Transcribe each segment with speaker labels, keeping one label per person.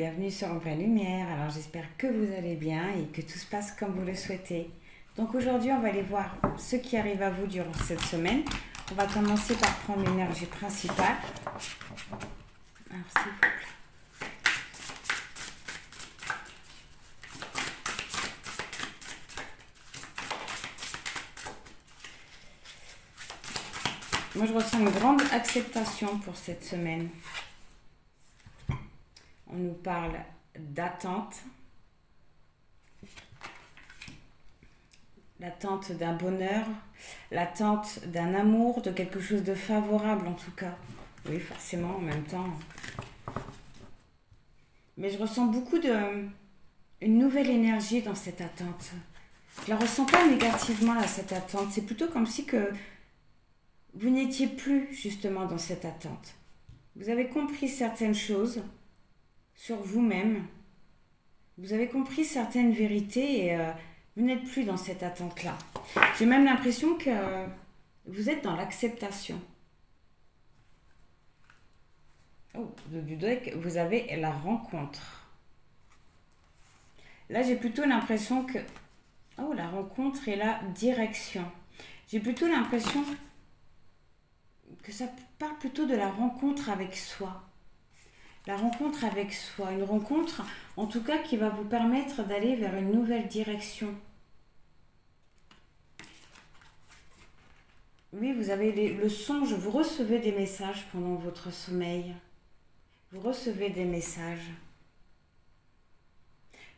Speaker 1: bienvenue sur En Pleine Lumière. Alors j'espère que vous allez bien et que tout se passe comme vous le souhaitez. Donc aujourd'hui on va aller voir ce qui arrive à vous durant cette semaine. On va commencer par prendre l'énergie principale. Alors s'il vous plaît. Moi je ressens une grande acceptation pour cette semaine. On nous parle d'attente, l'attente d'un bonheur, l'attente d'un amour, de quelque chose de favorable en tout cas. Oui, forcément, en même temps. Mais je ressens une nouvelle énergie dans cette attente. Je la ressens pas négativement là, cette attente. C'est plutôt comme si que vous n'étiez plus justement dans cette attente. Vous avez compris certaines choses sur vous-même. Vous avez compris certaines vérités et vous n'êtes plus dans cette attente-là. J'ai même l'impression que vous êtes dans l'acceptation. Oh, du deck, vous avez la rencontre. Là, j'ai plutôt l'impression que... Oh, la rencontre et la direction. J'ai plutôt l'impression que ça parle plutôt de la rencontre avec soi. La rencontre avec soi, une rencontre en tout cas qui va vous permettre d'aller vers une nouvelle direction. Oui, vous avez le songe, vous recevez des messages pendant votre sommeil. Vous recevez des messages.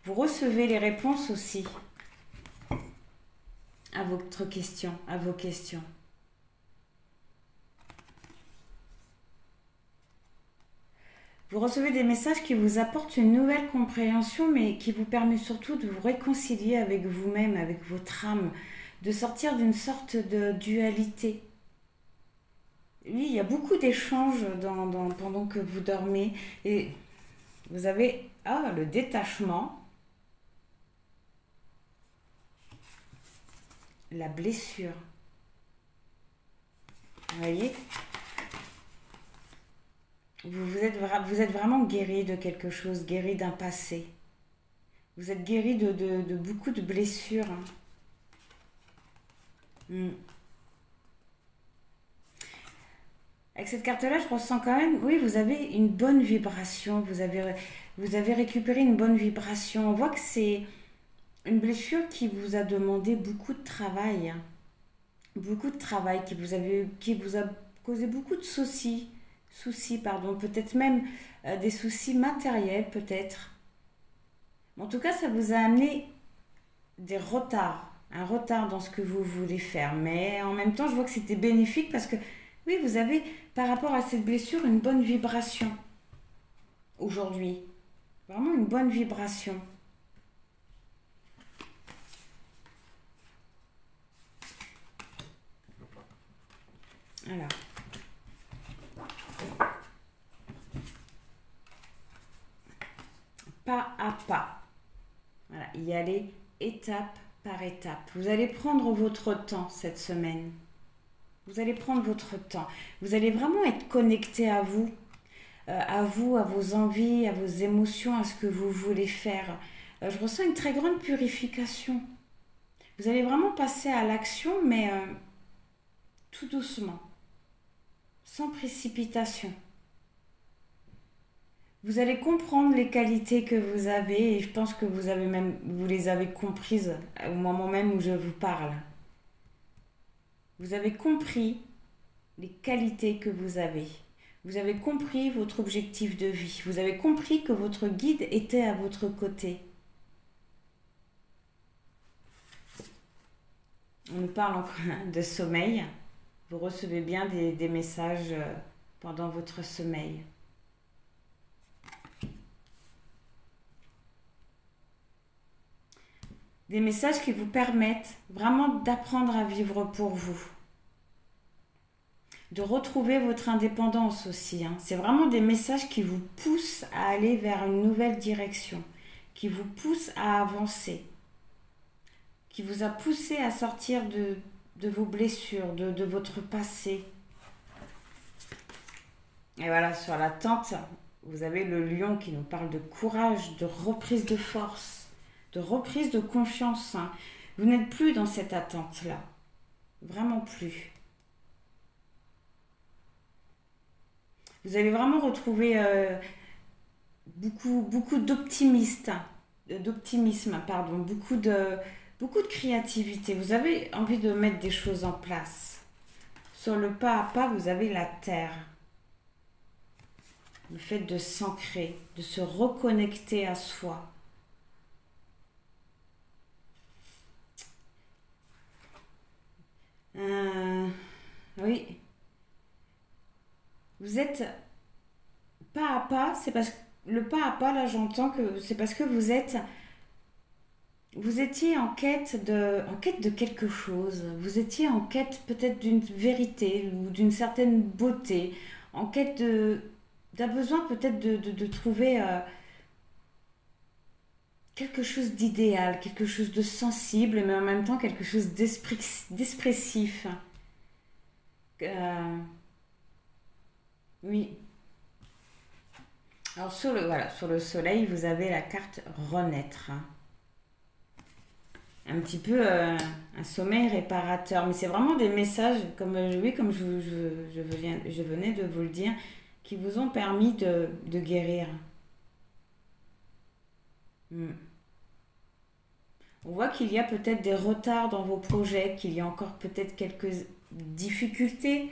Speaker 1: Vous recevez les réponses aussi à votre question, à vos questions. Vous recevez des messages qui vous apportent une nouvelle compréhension, mais qui vous permet surtout de vous réconcilier avec vous-même, avec votre âme, de sortir d'une sorte de dualité. Oui, il y a beaucoup d'échanges pendant que vous dormez. Et vous avez le détachement, la blessure. Vous voyez ? Vous êtes vraiment guéri de quelque chose, guéri d'un passé. Vous êtes guéri de beaucoup de blessures. Avec cette carte-là, je ressens quand même, oui, vous avez une bonne vibration. Vous avez récupéré une bonne vibration. On voit que c'est une blessure qui vous a demandé beaucoup de travail. Beaucoup de travail, qui vous a causé beaucoup de soucis, peut-être même des soucis matériels, peut-être. En tout cas, ça vous a amené un retard dans ce que vous voulez faire. Mais en même temps, je vois que c'était bénéfique parce que, oui, vous avez, par rapport à cette blessure, une bonne vibration aujourd'hui. Vraiment une bonne vibration. Alors. Pas à pas. Voilà, y aller étape par étape. Vous allez prendre votre temps cette semaine. Vous allez prendre votre temps. Vous allez vraiment être connecté à vous, à vos envies, à vos émotions, à ce que vous voulez faire. Je ressens une très grande purification. Vous allez vraiment passer à l'action, mais tout doucement, sans précipitation. Vous allez comprendre les qualités que vous avez et je pense que vous les avez comprises au moment même où je vous parle. Vous avez compris les qualités que vous avez. Vous avez compris votre objectif de vie. Vous avez compris que votre guide était à votre côté. On nous parle encore de sommeil. Vous recevez bien des messages pendant votre sommeil. Des messages qui vous permettent vraiment d'apprendre à vivre pour vous. De retrouver votre indépendance aussi. C'est vraiment des messages qui vous poussent à aller vers une nouvelle direction. Qui vous poussent à avancer. Qui vous a poussé à sortir de vos blessures, de votre passé. Et voilà, sur l'attente, vous avez le lion qui nous parle de courage, de reprise de force, de reprise de confiance. Hein. Vous n'êtes plus dans cette attente-là. Vraiment plus. Vous allez vraiment retrouver beaucoup d'optimisme, pardon, beaucoup de créativité. Vous avez envie de mettre des choses en place. Sur le pas à pas, vous avez la terre. Le fait de s'ancrer, de se reconnecter à soi. Oui. Vous êtes pas à pas, c'est parce que le pas à pas, là j'entends que c'est parce que vous étiez en quête de quelque chose. Vous étiez en quête peut-être d'une vérité ou d'une certaine beauté, en quête d'un besoin peut-être de trouver quelque chose d'idéal, quelque chose de sensible, mais en même temps quelque chose d'expressif. Euh, oui. Alors sur le soleil, vous avez la carte renaître. Hein. Un petit peu un sommeil réparateur. Mais c'est vraiment des messages, comme, oui, comme je venais de vous le dire, qui vous ont permis de guérir. Hmm. On voit qu'il y a peut-être des retards dans vos projets, qu'il y a encore peut-être quelques difficultés,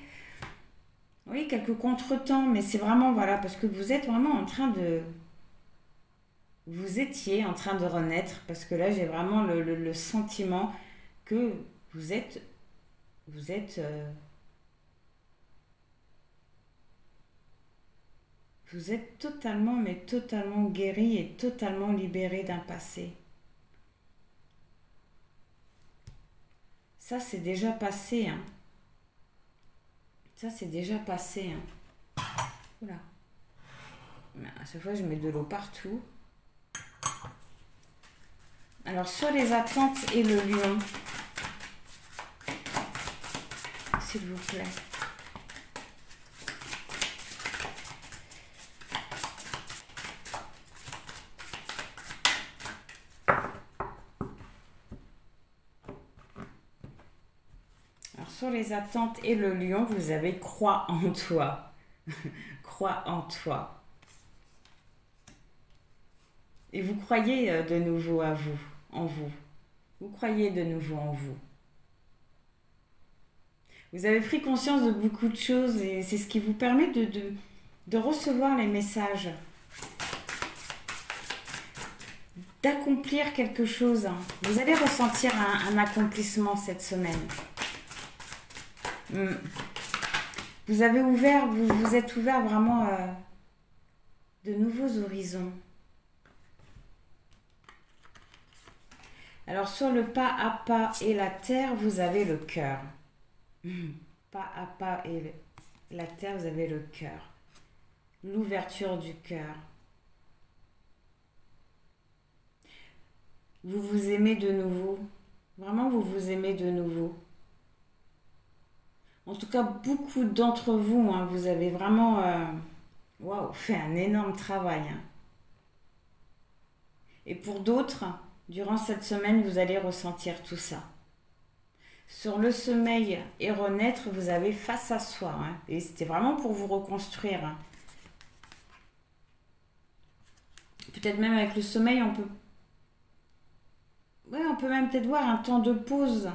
Speaker 1: oui, quelques contretemps, mais c'est vraiment, voilà, parce que vous êtes vraiment en train de... Vous étiez en train de renaître, parce que là, j'ai vraiment le sentiment que vous êtes... Vous êtes... vous êtes totalement, mais totalement guéri et totalement libéré d'un passé. Ça, c'est déjà passé, hein. Ça, c'est déjà passé, hein. Oula. À chaque fois, je mets de l'eau partout. Alors, sur les attentes et le lion, s'il vous plaît. Alors, sur les attentes et le lion, vous avez crois en toi. Crois en toi. Et vous croyez de nouveau à vous, en vous. Vous croyez de nouveau en vous. Vous avez pris conscience de beaucoup de choses et c'est ce qui vous permet de recevoir les messages, d'accomplir quelque chose. Vous allez ressentir un accomplissement cette semaine. Vous avez ouvert, vous êtes ouvert vraiment de nouveaux horizons. Alors sur le pas à pas et la terre, vous avez le cœur. Pas à pas et la terre, vous avez le cœur. L'ouverture du cœur. Vous vous aimez de nouveau. Vraiment, vous vous aimez de nouveau. En tout cas, beaucoup d'entre vous, hein, vous avez vraiment fait un énorme travail. Hein. Et pour d'autres, durant cette semaine, vous allez ressentir tout ça. Sur le sommeil et renaître, vous avez face à soi. Hein, et c'était vraiment pour vous reconstruire. Hein. Peut-être même avec le sommeil, on peut même peut-être voir un temps de pause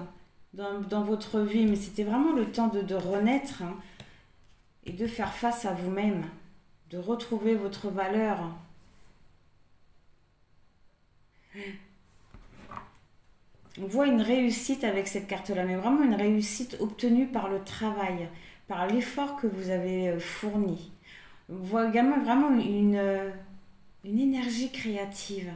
Speaker 1: dans votre vie. Mais c'était vraiment le temps de renaître hein, et de faire face à vous-même. De retrouver votre valeur. On voit une réussite avec cette carte-là, mais vraiment une réussite obtenue par le travail, par l'effort que vous avez fourni. On voit également vraiment une énergie créative.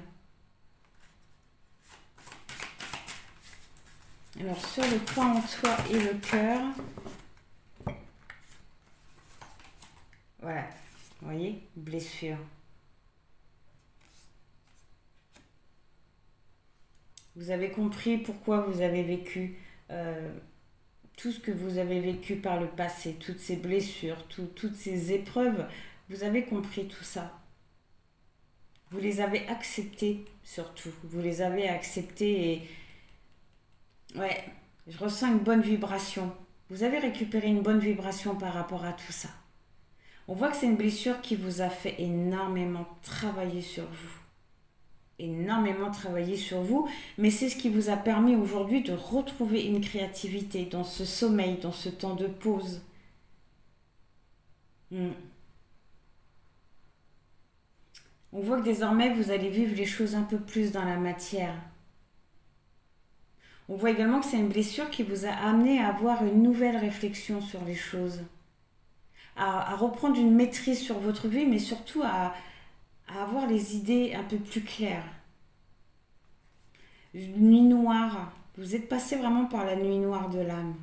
Speaker 1: Alors sur le croix en toi et le cœur, voilà, vous voyez, blessure. Vous avez compris pourquoi vous avez vécu tout ce que vous avez vécu par le passé, toutes ces blessures, toutes ces épreuves Vous avez compris tout ça. Vous les avez acceptés surtout. Vous les avez acceptés et... Ouais, je ressens une bonne vibration. Vous avez récupéré une bonne vibration par rapport à tout ça. On voit que c'est une blessure qui vous a fait énormément travailler sur vous. Énormément travailler sur vous, mais c'est ce qui vous a permis aujourd'hui de retrouver une créativité dans ce sommeil, dans ce temps de pause. Hmm. On voit que désormais vous allez vivre les choses un peu plus dans la matière. On voit également que c'est une blessure qui vous a amené à avoir une nouvelle réflexion sur les choses, à reprendre une maîtrise sur votre vie, mais surtout à avoir les idées un peu plus claires. Une nuit noire, vous êtes passé vraiment par la nuit noire de l'âme.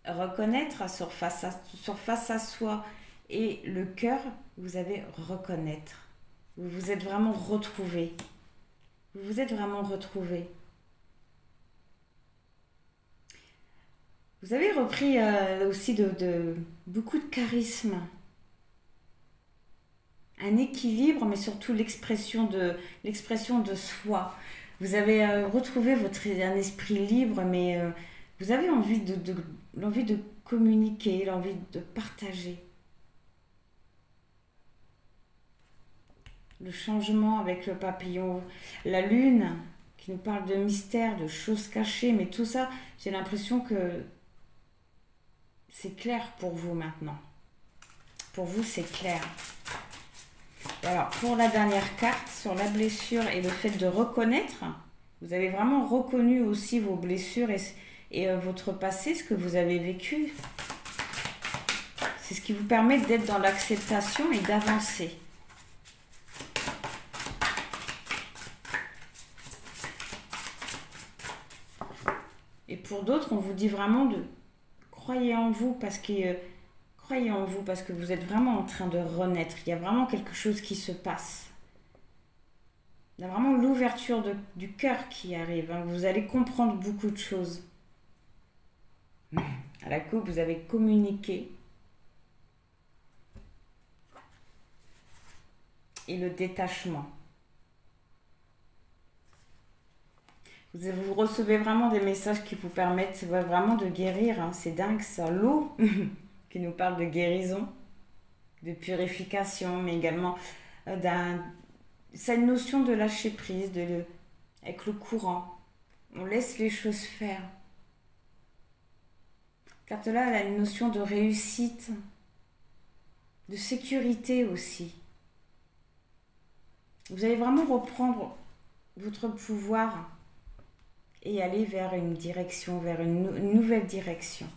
Speaker 1: Reconnaître sur face à soi et le cœur, vous avez reconnaître. Vous vous êtes vraiment retrouvé. Vous vous êtes vraiment retrouvé. Vous avez repris aussi beaucoup de charisme. Un équilibre, mais surtout l'expression de soi. Vous avez retrouvé un esprit libre, mais vous avez l'envie de communiquer, l'envie de partager. Le changement avec le papillon, la lune qui nous parle de mystère, de choses cachées, mais tout ça, j'ai l'impression que c'est clair pour vous maintenant. Pour vous, c'est clair. Alors, pour la dernière carte, sur la blessure et le fait de reconnaître, vous avez vraiment reconnu aussi vos blessures et votre passé, ce que vous avez vécu. C'est ce qui vous permet d'être dans l'acceptation et d'avancer. Et pour d'autres, on vous dit vraiment de croyez en vous parce que vous êtes vraiment en train de renaître. Il y a vraiment quelque chose qui se passe. Il y a vraiment l'ouverture du cœur qui arrive. Vous allez comprendre beaucoup de choses. À la coupe, vous avez communiqué. Et le détachement. Vous recevez vraiment des messages qui vous permettent vraiment de guérir. C'est dingue ça. L'eau qui nous parle de guérison, de purification, mais également c'est une notion de lâcher prise, avec le courant. On laisse les choses faire. Carte là, elle a une notion de réussite, de sécurité aussi. Vous allez vraiment reprendre votre pouvoir et aller vers une direction, vers une nouvelle direction.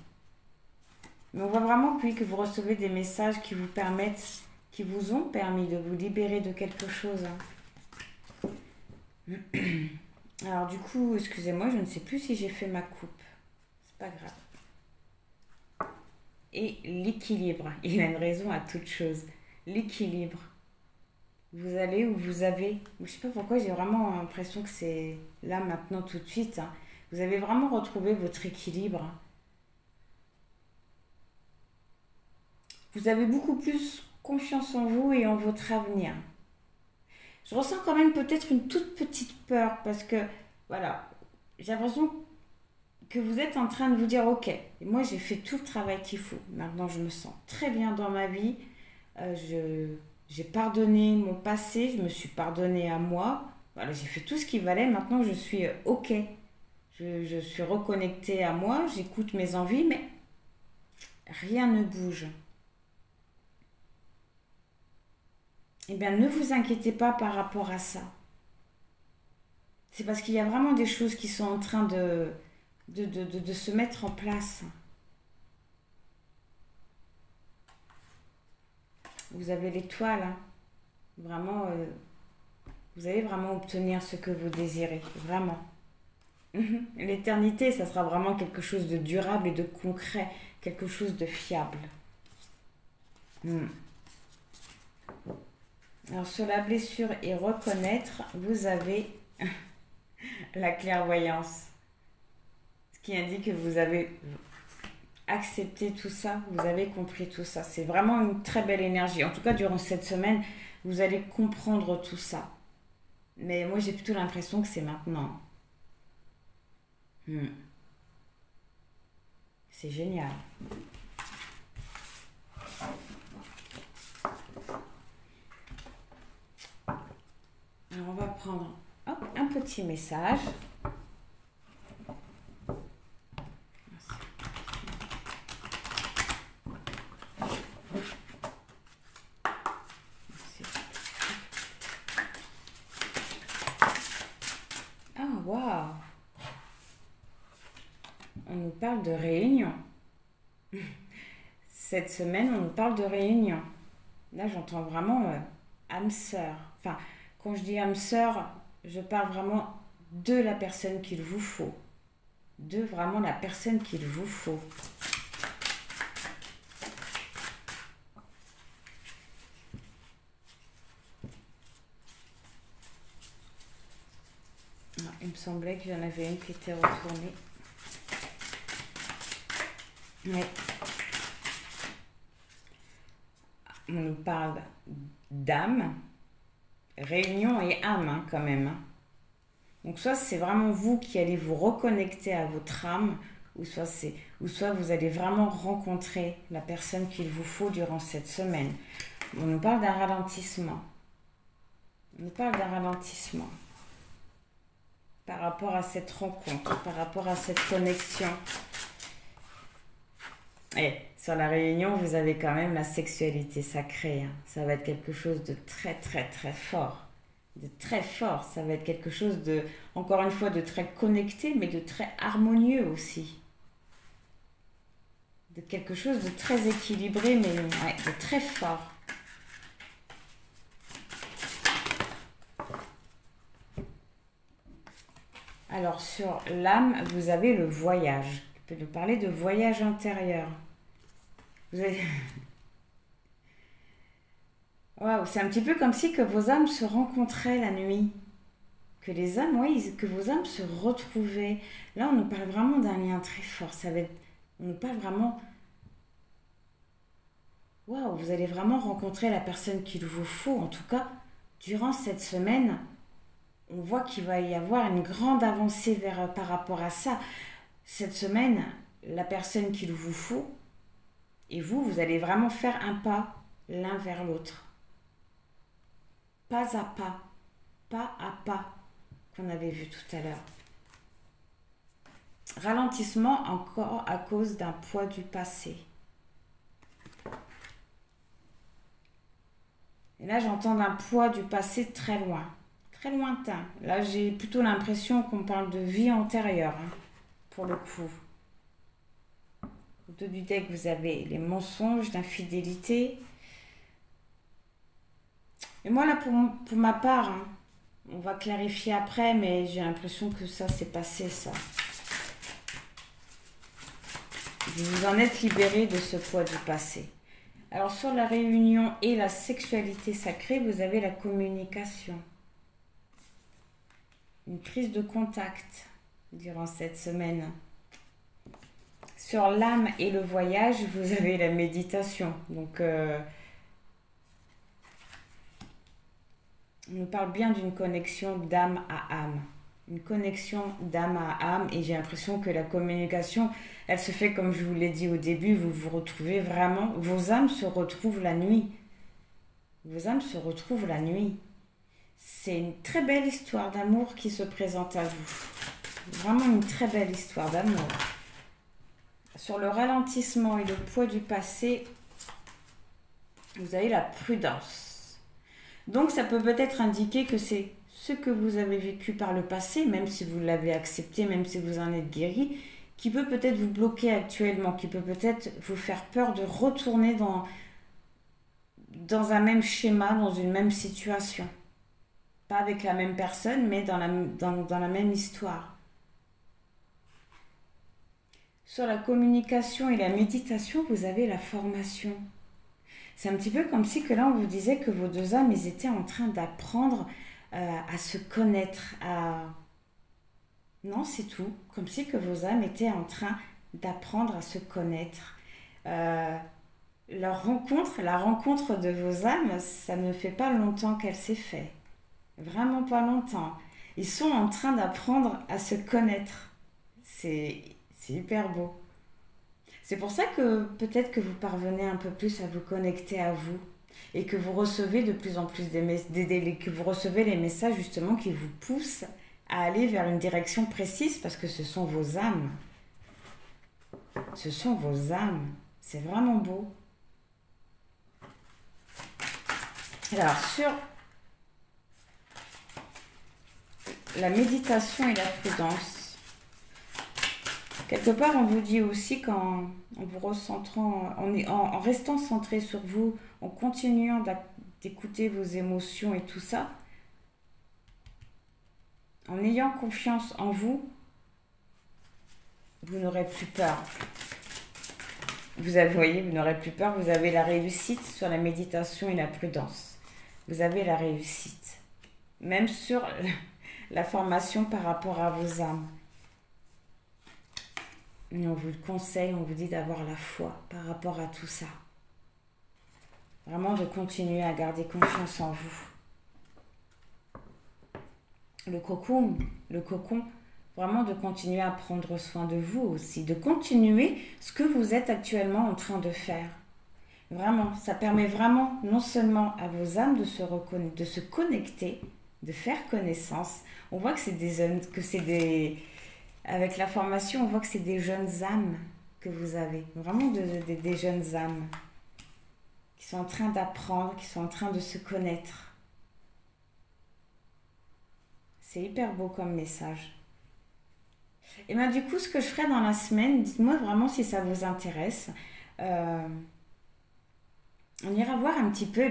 Speaker 1: Mais on voit vraiment puis que vous recevez des messages qui vous ont permis de vous libérer de quelque chose. Alors du coup, excusez-moi, je ne sais plus si j'ai fait ma coupe. C'est pas grave. Et l'équilibre, il a une raison à toute chose. L'équilibre. Vous allez où vous avez... Je ne sais pas pourquoi j'ai vraiment l'impression que c'est là maintenant tout de suite. Vous avez vraiment retrouvé votre équilibre. Vous avez beaucoup plus confiance en vous et en votre avenir. Je ressens quand même peut-être une toute petite peur parce que, voilà, j'ai l'impression que vous êtes en train de vous dire, ok, moi j'ai fait tout le travail qu'il faut. Maintenant, je me sens très bien dans ma vie. J'ai pardonné mon passé, je me suis pardonné à moi. Voilà, j'ai fait tout ce qu'il valait. Maintenant, je suis ok. Je suis reconnectée à moi, j'écoute mes envies, mais rien ne bouge. Eh bien, ne vous inquiétez pas par rapport à ça. C'est parce qu'il y a vraiment des choses qui sont en train de se mettre en place. Vous avez l'étoile. Vraiment, vous allez vraiment obtenir ce que vous désirez. Vraiment. L'éternité, ça sera vraiment quelque chose de durable et de concret. Quelque chose de fiable. Alors, sur la blessure et reconnaître, vous avez la clairvoyance. Ce qui indique que vous avez accepté tout ça, vous avez compris tout ça. C'est vraiment une très belle énergie. En tout cas, durant cette semaine, vous allez comprendre tout ça. Mais moi, j'ai plutôt l'impression que c'est maintenant. Hmm. C'est génial. Alors, on va prendre hop, un petit message. Ah, waouh! On nous parle de réunion. Cette semaine, on nous parle de réunion. Là, j'entends vraiment âme sœur. Enfin, quand je dis âme sœur, je parle vraiment de la personne qu'il vous faut. De vraiment la personne qu'il vous faut. Ah, il me semblait qu'il y en avait une qui était retournée. Ouais. On nous parle d'âme, réunion et âme hein, quand même. Hein. Donc soit c'est vraiment vous qui allez vous reconnecter à votre âme, ou soit vous allez vraiment rencontrer la personne qu'il vous faut durant cette semaine. On nous parle d'un ralentissement. On nous parle d'un ralentissement par rapport à cette rencontre, par rapport à cette connexion. Et sur la réunion, vous avez quand même la sexualité sacrée. Hein. Ça va être quelque chose de très très très fort. De très fort. Ça va être quelque chose de, encore une fois, de très connecté, mais de très harmonieux aussi. De quelque chose de très équilibré, mais ouais, de très fort. Alors sur l'âme, vous avez le voyage. Je peux nous parler de voyage intérieur. Vous avez... Waouh, c'est un petit peu comme si que vos âmes se rencontraient la nuit. Que les âmes, oui, que vos âmes se retrouvaient. Là, on nous parle vraiment d'un lien très fort. Ça va être... On nous parle vraiment... Waouh, vous allez vraiment rencontrer la personne qu'il vous faut. En tout cas, durant cette semaine, on voit qu'il va y avoir une grande avancée par rapport à ça. Cette semaine, la personne qu'il vous faut, et vous allez vraiment faire un pas l'un vers l'autre. Pas à pas, qu'on avait vu tout à l'heure. Ralentissement encore à cause d'un poids du passé. Et là, j'entends d'un poids du passé très loin, très lointain. Là, j'ai plutôt l'impression qu'on parle de vie antérieure, hein, pour le coup. Au dos du deck, vous avez les mensonges, l'infidélité. Et moi, là, pour ma part, hein, on va clarifier après, mais j'ai l'impression que ça, c'est passé, ça. Vous vous en êtes libéré de ce poids du passé. Alors, sur la réunion et la sexualité sacrée, vous avez la communication. Une prise de contact durant cette semaine. Sur l'âme et le voyage, vous avez la méditation. Donc, on nous parle bien d'une connexion d'âme à âme. Une connexion d'âme à âme. Et j'ai l'impression que la communication, elle se fait comme je vous l'ai dit au début. Vous vous retrouvez vraiment... Vos âmes se retrouvent la nuit. Vos âmes se retrouvent la nuit. C'est une très belle histoire d'amour qui se présente à vous. Vraiment une très belle histoire d'amour. Sur le ralentissement et le poids du passé, vous avez la prudence. Donc ça peut peut-être indiquer que c'est ce que vous avez vécu par le passé, même si vous l'avez accepté, même si vous en êtes guéri, qui peut peut-être vous bloquer actuellement, qui peut peut-être vous faire peur de retourner dans un même schéma, dans une même situation. Pas avec la même personne, mais dans la même histoire. Sur la communication et la méditation, vous avez la formation. C'est un petit peu comme si que là, on vous disait que vos deux âmes, ils étaient en train d'apprendre à se connaître. Non, c'est tout. Comme si que vos âmes étaient en train d'apprendre à se connaître. La rencontre de vos âmes, ça ne fait pas longtemps qu'elle s'est faite. Vraiment pas longtemps. Ils sont en train d'apprendre à se connaître. C'est hyper beau. C'est pour ça que peut-être que vous parvenez un peu plus à vous connecter à vous et que vous recevez de plus en plus que vous recevez les messages justement qui vous poussent à aller vers une direction précise parce que ce sont vos âmes. Ce sont vos âmes. C'est vraiment beau. Alors, sur la méditation et la prudence, quelque part, on vous dit aussi qu'en vous recentrant, en restant centré sur vous, en continuant d'écouter vos émotions et tout ça, en ayant confiance en vous, vous n'aurez plus peur. Voyez, vous n'aurez plus peur, vous avez la réussite sur la méditation et la prudence. Vous avez la réussite. Même sur la formation par rapport à vos âmes. Et on vous le conseille, on vous dit d'avoir la foi par rapport à tout ça. Vraiment de continuer à garder confiance en vous. Le cocon, vraiment de continuer à prendre soin de vous aussi, de continuer ce que vous êtes actuellement en train de faire. Vraiment, ça permet vraiment non seulement à vos âmes de se connecter, de faire connaissance. On voit que avec la formation, on voit que c'est des jeunes âmes que vous avez, vraiment des jeunes âmes qui sont en train d'apprendre, qui sont en train de se connaître. C'est hyper beau comme message. Et bien du coup, ce que je ferai dans la semaine, dites-moi vraiment si ça vous intéresse. On ira voir un petit peu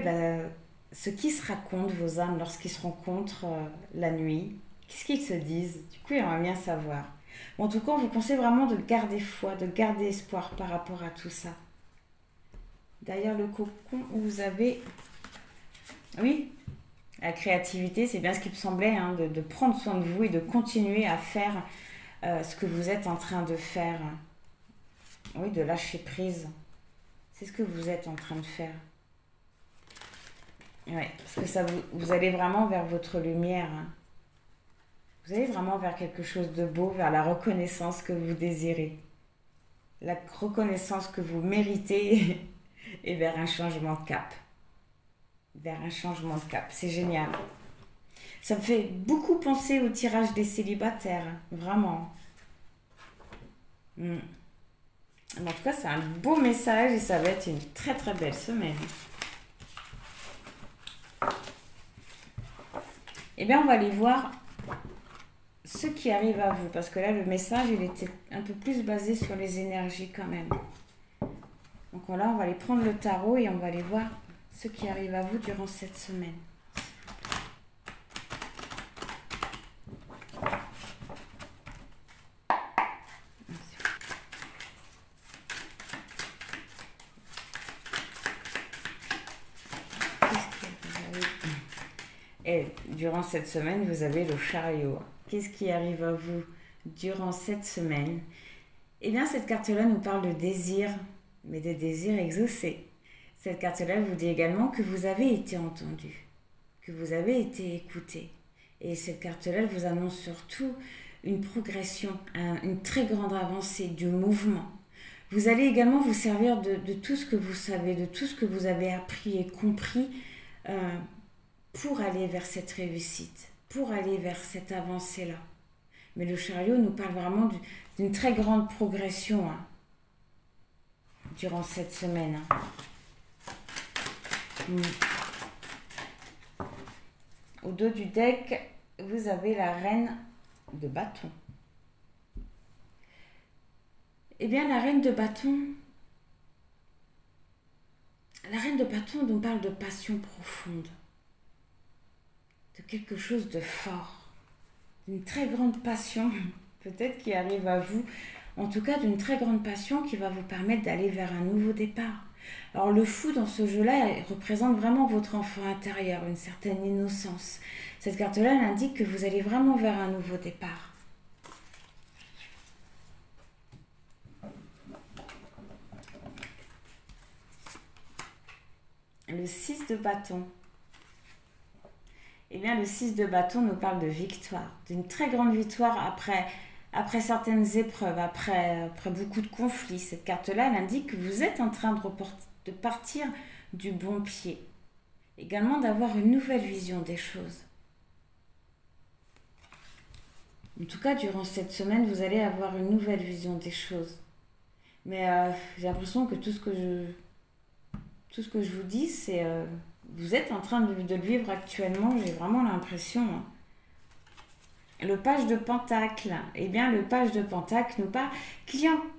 Speaker 1: ce qui se racontent vos âmes lorsqu'ils se rencontrent la nuit. Qu'est-ce qu'ils se disent? Du coup, j'aimerais bien savoir. Bon, en tout cas, on vous conseille vraiment de garder foi, de garder espoir par rapport à tout ça. D'ailleurs, le cocon, vous avez... Oui, la créativité, c'est bien ce qui me semblait, hein, de prendre soin de vous et de continuer à faire ce que vous êtes en train de faire. Oui, de lâcher prise. C'est ce que vous êtes en train de faire. Oui, parce que vous allez vraiment vers votre lumière. Hein. Vous allez vraiment vers quelque chose de beau, vers la reconnaissance que vous désirez. La reconnaissance que vous méritez et vers un changement de cap. Vers un changement de cap. C'est génial. Ça me fait beaucoup penser au tirage des célibataires. Vraiment. En tout cas, c'est un beau message et ça va être une très très belle semaine. Eh bien, on va aller voir ce qui arrive à vous. Parce que là, le message, il était un peu plus basé sur les énergies quand même. Donc là, on va aller prendre le tarot et on va aller voir ce qui arrive à vous durant cette semaine. Et durant cette semaine, vous avez le chariot. Qu'est-ce qui arrive à vous durant cette semaine? Eh bien, cette carte-là nous parle de désir, mais de désir exaucé. Cette carte-là vous dit également que vous avez été entendu, que vous avez été écouté. Et cette carte-là vous annonce surtout une progression, une très grande avancée du mouvement. Vous allez également vous servir de tout ce que vous savez, de tout ce que vous avez appris et compris pour aller vers cette réussite, pour aller vers cette avancée-là. Mais le chariot nous parle vraiment d'une très grande progression durant cette semaine. Au dos du deck, vous avez la reine de bâton. Eh bien, la reine de bâton nous parle de passion profonde, de quelque chose de fort, d'une très grande passion, peut-être qui arrive à vous, en tout cas d'une très grande passion qui va vous permettre d'aller vers un nouveau départ. Alors le fou dans ce jeu-là représente vraiment votre enfant intérieur, une certaine innocence. Cette carte-là, elle indique que vous allez vraiment vers un nouveau départ. le 6 de bâton. Eh bien, le 6 de bâton nous parle de victoire, d'une très grande victoire après certaines épreuves, après beaucoup de conflits. Cette carte-là, elle indique que vous êtes en train de partir du bon pied. Également d'avoir une nouvelle vision des choses. En tout cas, durant cette semaine, vous allez avoir une nouvelle vision des choses. Mais j'ai l'impression que tout ce que je vous dis, c'est... vous êtes en train de le vivre actuellement, j'ai vraiment l'impression. Hein. Le page de Pentacle, eh bien le page de Pentacle nous parle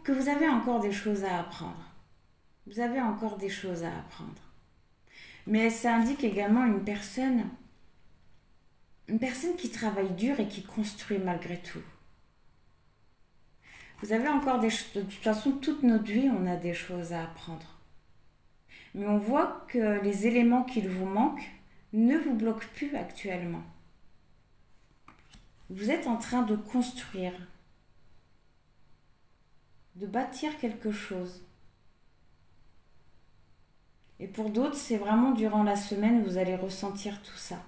Speaker 1: que vous avez encore des choses à apprendre. Vous avez encore des choses à apprendre. Mais ça indique également une personne qui travaille dur et qui construit malgré tout. Vous avez encore des choses, de toute façon, toute notre vie, on a des choses à apprendre. Mais on voit que les éléments qu'il vous manquent ne vous bloquent plus actuellement. Vous êtes en train de construire, de bâtir quelque chose. Et pour d'autres, c'est vraiment durant la semaine que vous allez ressentir tout ça.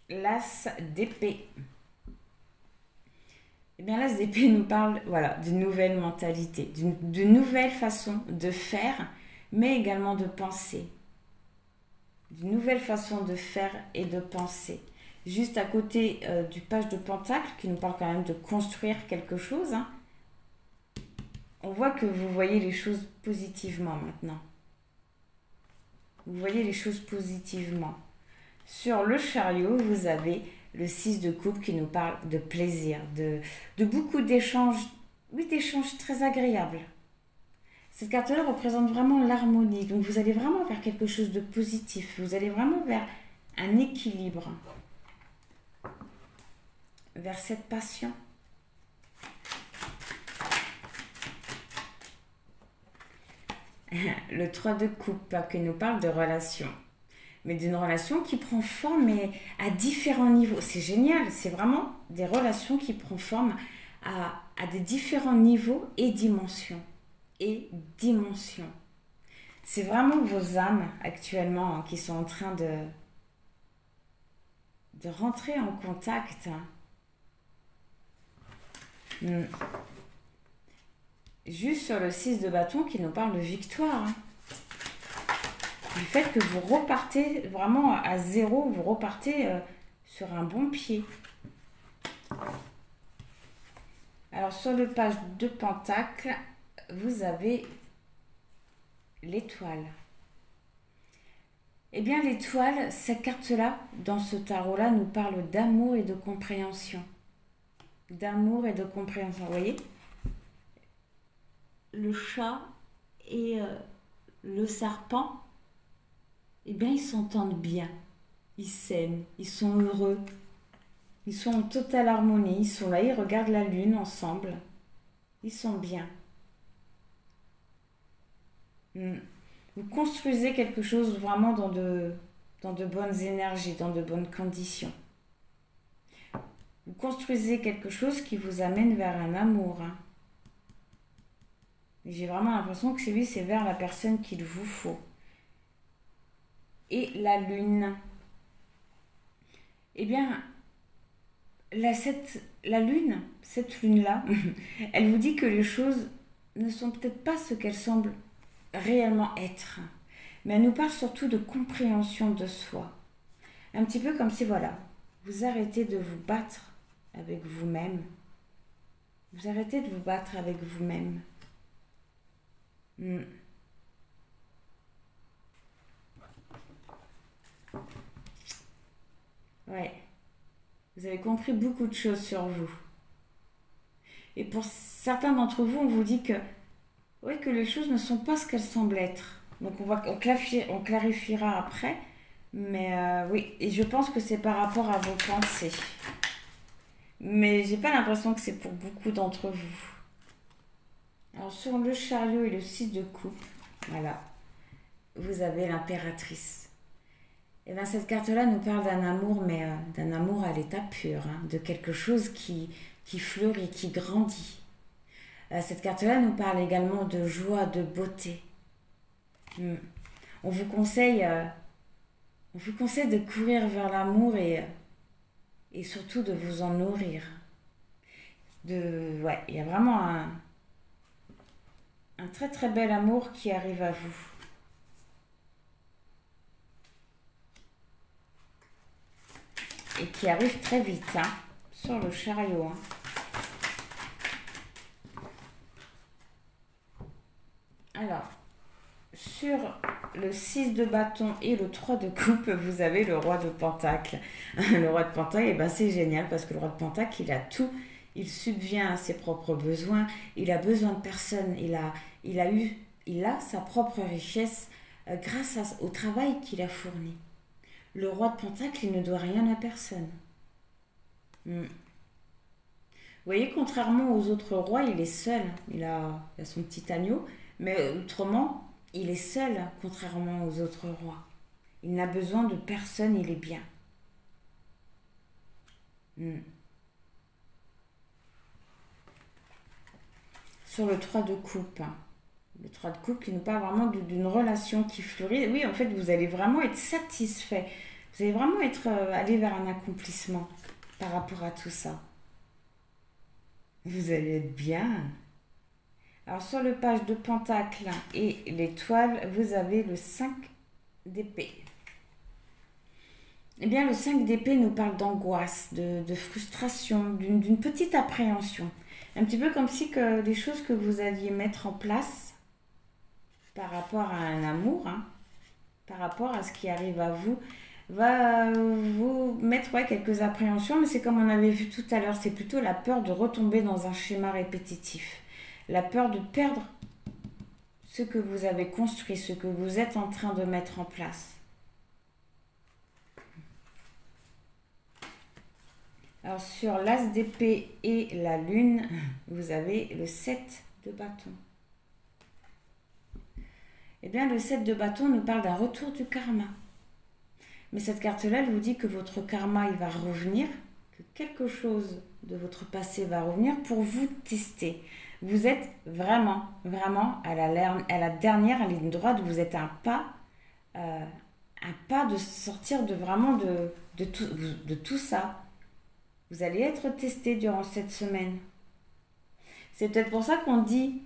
Speaker 1: L'As d'épée. Eh bien, l'As d'épée nous parle d'une nouvelle mentalité, d'une nouvelle façon de faire, mais également de penser. D'une nouvelle façon de faire et de penser. Juste à côté du page de Pentacle, qui nous parle quand même de construire quelque chose, hein, on voit que vous voyez les choses positivement maintenant. Vous voyez les choses positivement. Sur le chariot, vous avez le 6 de coupe qui nous parle de plaisir, de beaucoup d'échanges, oui, d'échanges très agréables. Cette carte-là représente vraiment l'harmonie. Donc vous allez vraiment vers quelque chose de positif. Vous allez vraiment vers un équilibre. Vers cette passion. Le 3 de coupe qui nous parle de relation. Mais d'une relation qui prend forme mais à différents niveaux. C'est génial, c'est vraiment des relations qui prennent forme à des différents niveaux et dimensions. C'est vraiment vos âmes actuellement hein, qui sont en train de rentrer en contact. Hein. Juste sur le 6 de bâton qui nous parle de victoire. Hein. Du fait que vous repartez vraiment à zéro, vous repartez sur un bon pied. Alors sur le page de Pentacle, vous avez l'étoile. Eh bien l'étoile, cette carte-là, dans ce tarot-là, nous parle d'amour et de compréhension. D'amour et de compréhension, vous voyez ? Le chat et le serpent, eh bien, ils s'entendent bien. Ils s'aiment, ils sont heureux. Ils sont en totale harmonie. Ils sont là, ils regardent la lune ensemble. Ils sont bien. Vous construisez quelque chose vraiment dans de bonnes énergies, dans de bonnes conditions. Vous construisez quelque chose qui vous amène vers un amour. Hein. J'ai vraiment l'impression que c'est vers la personne qu'il vous faut. Et la lune. Eh bien, la lune, cette lune-là, elle vous dit que les choses ne sont peut-être pas ce qu'elles semblent réellement être. Mais elle nous parle surtout de compréhension de soi. Un petit peu comme si, vous arrêtez de vous battre avec vous-même. Vous arrêtez de vous battre avec vous-même. Ouais. Vous avez compris beaucoup de choses sur vous. Et pour certains d'entre vous, on vous dit que les choses ne sont pas ce qu'elles semblent être. Donc on clarifiera après. Mais oui, et je pense que c'est par rapport à vos pensées. Mais j'ai pas l'impression que c'est pour beaucoup d'entre vous. Alors sur le chariot et le 6 de coupe, vous avez l'impératrice. Et bien cette carte-là nous parle d'un amour, mais d'un amour à l'état pur, hein, de quelque chose qui fleurit, qui grandit. Cette carte-là nous parle également de joie, de beauté. Hmm. On vous conseille, on vous conseille de courir vers l'amour et surtout de vous en nourrir. Ouais, il y a vraiment un très très bel amour qui arrive à vous. Et qui arrive très vite, hein, sur le chariot. Hein. Alors, sur le 6 de bâton et le 3 de coupe, vous avez le roi de pentacle. Le roi de pentacle, eh ben, c'est génial parce que le roi de pentacle, il a tout. Il subvient à ses propres besoins. Il a besoin de personne. Il a sa propre richesse grâce au travail qu'il a fourni. Le roi de pentacle, il ne doit rien à personne. Mm. Vous voyez, contrairement aux autres rois, il est seul. Il a son petit agneau. Mais autrement, il est seul, contrairement aux autres rois. Il n'a besoin de personne, il est bien. Mm. Sur le 3 de coupe. Le 3 de coupe qui nous parle vraiment d'une relation qui fleurit. Oui, en fait, vous allez vraiment être satisfait. Vous allez vraiment être aller vers un accomplissement par rapport à tout ça. Vous allez être bien. Alors sur le page de pentacle et l'étoile, vous avez le 5 d'épée. Eh bien, le 5 d'épée nous parle d'angoisse, de frustration, d'une petite appréhension. Un petit peu comme si que les choses que vous alliez mettre en place par rapport à un amour, hein, par rapport à ce qui arrive à vous, va vous mettre quelques appréhensions, mais c'est comme on avait vu tout à l'heure, c'est plutôt la peur de retomber dans un schéma répétitif. La peur de perdre ce que vous avez construit, ce que vous êtes en train de mettre en place. Alors sur l'as d'épée et la lune, vous avez le 7 de bâton. Eh bien le 7 de bâton nous parle d'un retour du karma. Mais cette carte-là, elle vous dit que votre karma, il va revenir, que quelque chose de votre passé va revenir pour vous tester. Vous êtes vraiment, vraiment à la dernière ligne droite, vous êtes un pas de sortir de vraiment de tout ça. Vous allez être testé durant cette semaine. C'est peut-être pour ça qu'on dit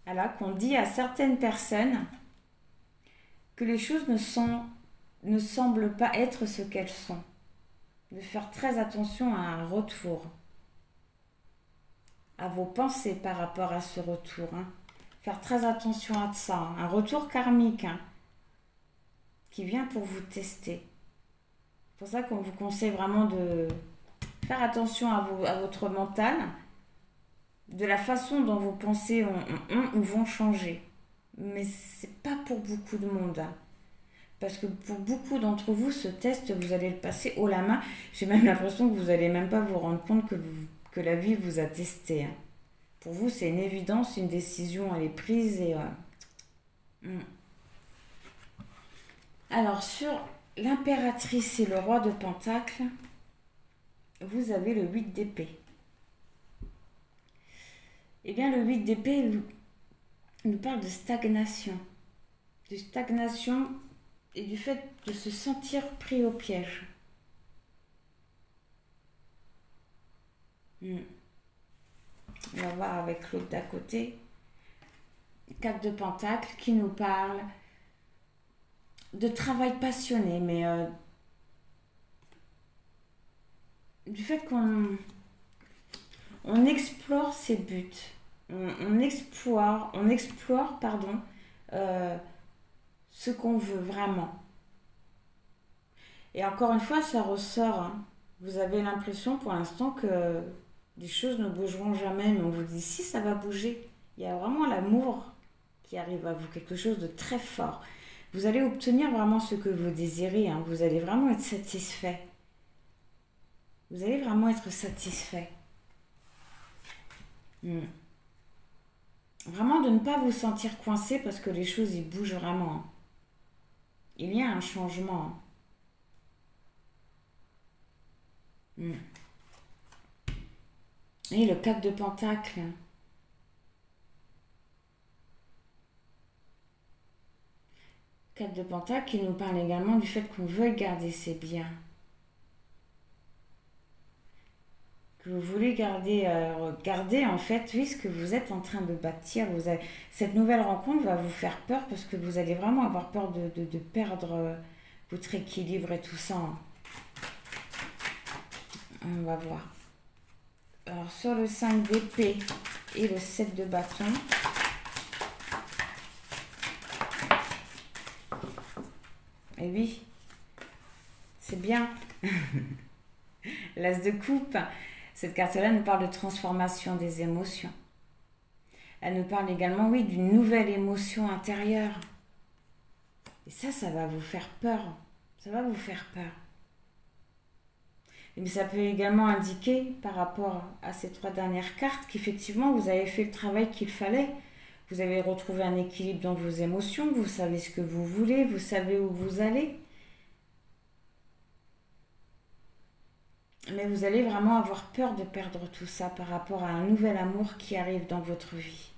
Speaker 1: à certaines personnes que les choses ne semblent pas être ce qu'elles sont. De faire très attention à un retour, à vos pensées par rapport à ce retour. Hein. Faire très attention à ça. Hein. Un retour karmique qui vient pour vous tester. C'est pour ça qu'on vous conseille vraiment de faire attention à votre mental, de la façon dont vos pensées ont ou vont changer. Mais c'est pas pour beaucoup de monde. Hein. Parce que pour beaucoup d'entre vous, ce test, vous allez le passer haut la main. J'ai même l'impression que vous n'allez même pas vous rendre compte que la vie vous a testé. Hein. Pour vous, c'est une évidence, une décision, elle est prise. Alors, sur l'impératrice et le roi de pentacle, vous avez le 8 d'épée. Eh bien, le 8 d'épée nous parle de stagnation. De stagnation et du fait de se sentir pris au piège. On va voir avec l'autre d'à côté. 4 de pentacle qui nous parle de travail passionné, mais du fait qu'on explore ses buts. On explore ce qu'on veut vraiment. Et encore une fois, ça ressort. Hein. Vous avez l'impression pour l'instant que les choses ne bougeront jamais, mais on vous dit si, ça va bouger. Il y a vraiment l'amour qui arrive à vous, quelque chose de très fort. Vous allez obtenir vraiment ce que vous désirez. Hein. Vous allez vraiment être satisfait. Vous allez vraiment être satisfait. Vraiment de ne pas vous sentir coincé parce que les choses, ils bougent vraiment. Hein. Il y a un changement. Et le 4 de pentacle. 4 de Pentacle qui nous parle également du fait qu'on veut garder ses biens. Que vous voulez garder en fait, oui, ce que vous êtes en train de bâtir. Cette nouvelle rencontre va vous faire peur parce que vous allez vraiment avoir peur de perdre votre équilibre et tout ça. On va voir. Alors sur le 5 d'épée et le 7 de bâton, et oui, c'est bien. L'as de coupe, cette carte-là nous parle de transformation des émotions. Elle nous parle également, oui, d'une nouvelle émotion intérieure. Et ça va vous faire peur. Ça va vous faire peur. Mais ça peut également indiquer, par rapport à ces 3 dernières cartes, qu'effectivement, vous avez fait le travail qu'il fallait. Vous avez retrouvé un équilibre dans vos émotions, vous savez ce que vous voulez, vous savez où vous allez. Mais vous allez vraiment avoir peur de perdre tout ça par rapport à un nouvel amour qui arrive dans votre vie.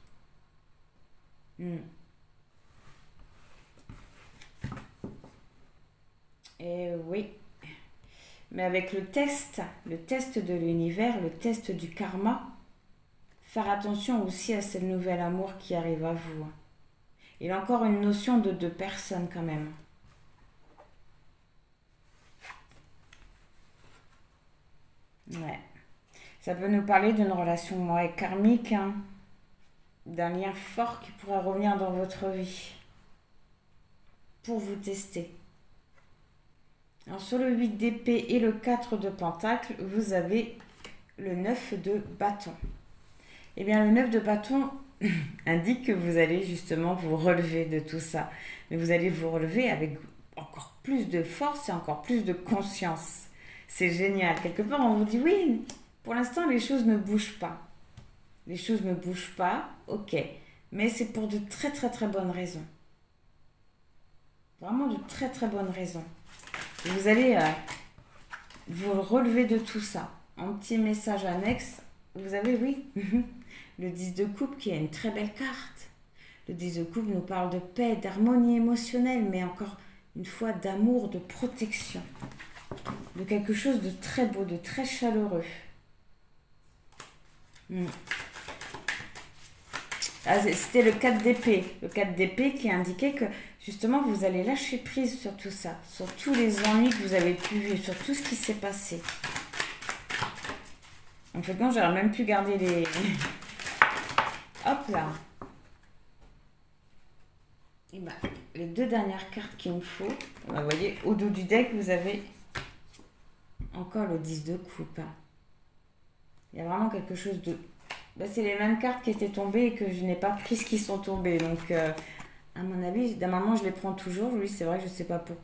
Speaker 1: Et oui. Mais avec le test de l'univers, le test du karma, faire attention aussi à ce nouvel amour qui arrive à vous. Il y a encore une notion de 2 personnes quand même. Ouais. Ça peut nous parler d'une relation karmique, hein, d'un lien fort qui pourrait revenir dans votre vie pour vous tester. Alors sur le 8 d'épée et le 4 de pentacle, vous avez le 9 de bâton. Eh bien le 9 de bâton indique que vous allez justement vous relever de tout ça. Mais vous allez vous relever avec encore plus de force et encore plus de conscience. C'est génial. Quelque part, on vous dit, oui, pour l'instant, les choses ne bougent pas. Les choses ne bougent pas, ok. Mais c'est pour de très, très, très bonnes raisons. Vraiment de très, très bonnes raisons. Et vous allez vous relever de tout ça. Un petit message annexe. Vous avez, oui, le 10 de coupe qui est une très belle carte. Le 10 de coupe nous parle de paix, d'harmonie émotionnelle, mais encore une fois d'amour, de protection. De quelque chose de très beau, de très chaleureux. Ah, c'était le 4 d'épée. Le 4 d'épée qui indiquait que justement vous allez lâcher prise sur tout ça, sur tous les ennuis que vous avez pu vivre, sur tout ce qui s'est passé. En fait, quand j'aurais même pu garder les... Hop là. Et ben, les 2 dernières cartes qu'il me faut. Vous voyez, au dos du deck, vous avez encore le 10 de coupe. Il y a vraiment quelque chose de... c'est les mêmes cartes qui étaient tombées et que je n'ai pas prises qui sont tombées. Donc, à mon avis, d'un moment, je les prends toujours. Oui, c'est vrai, je ne sais pas pour...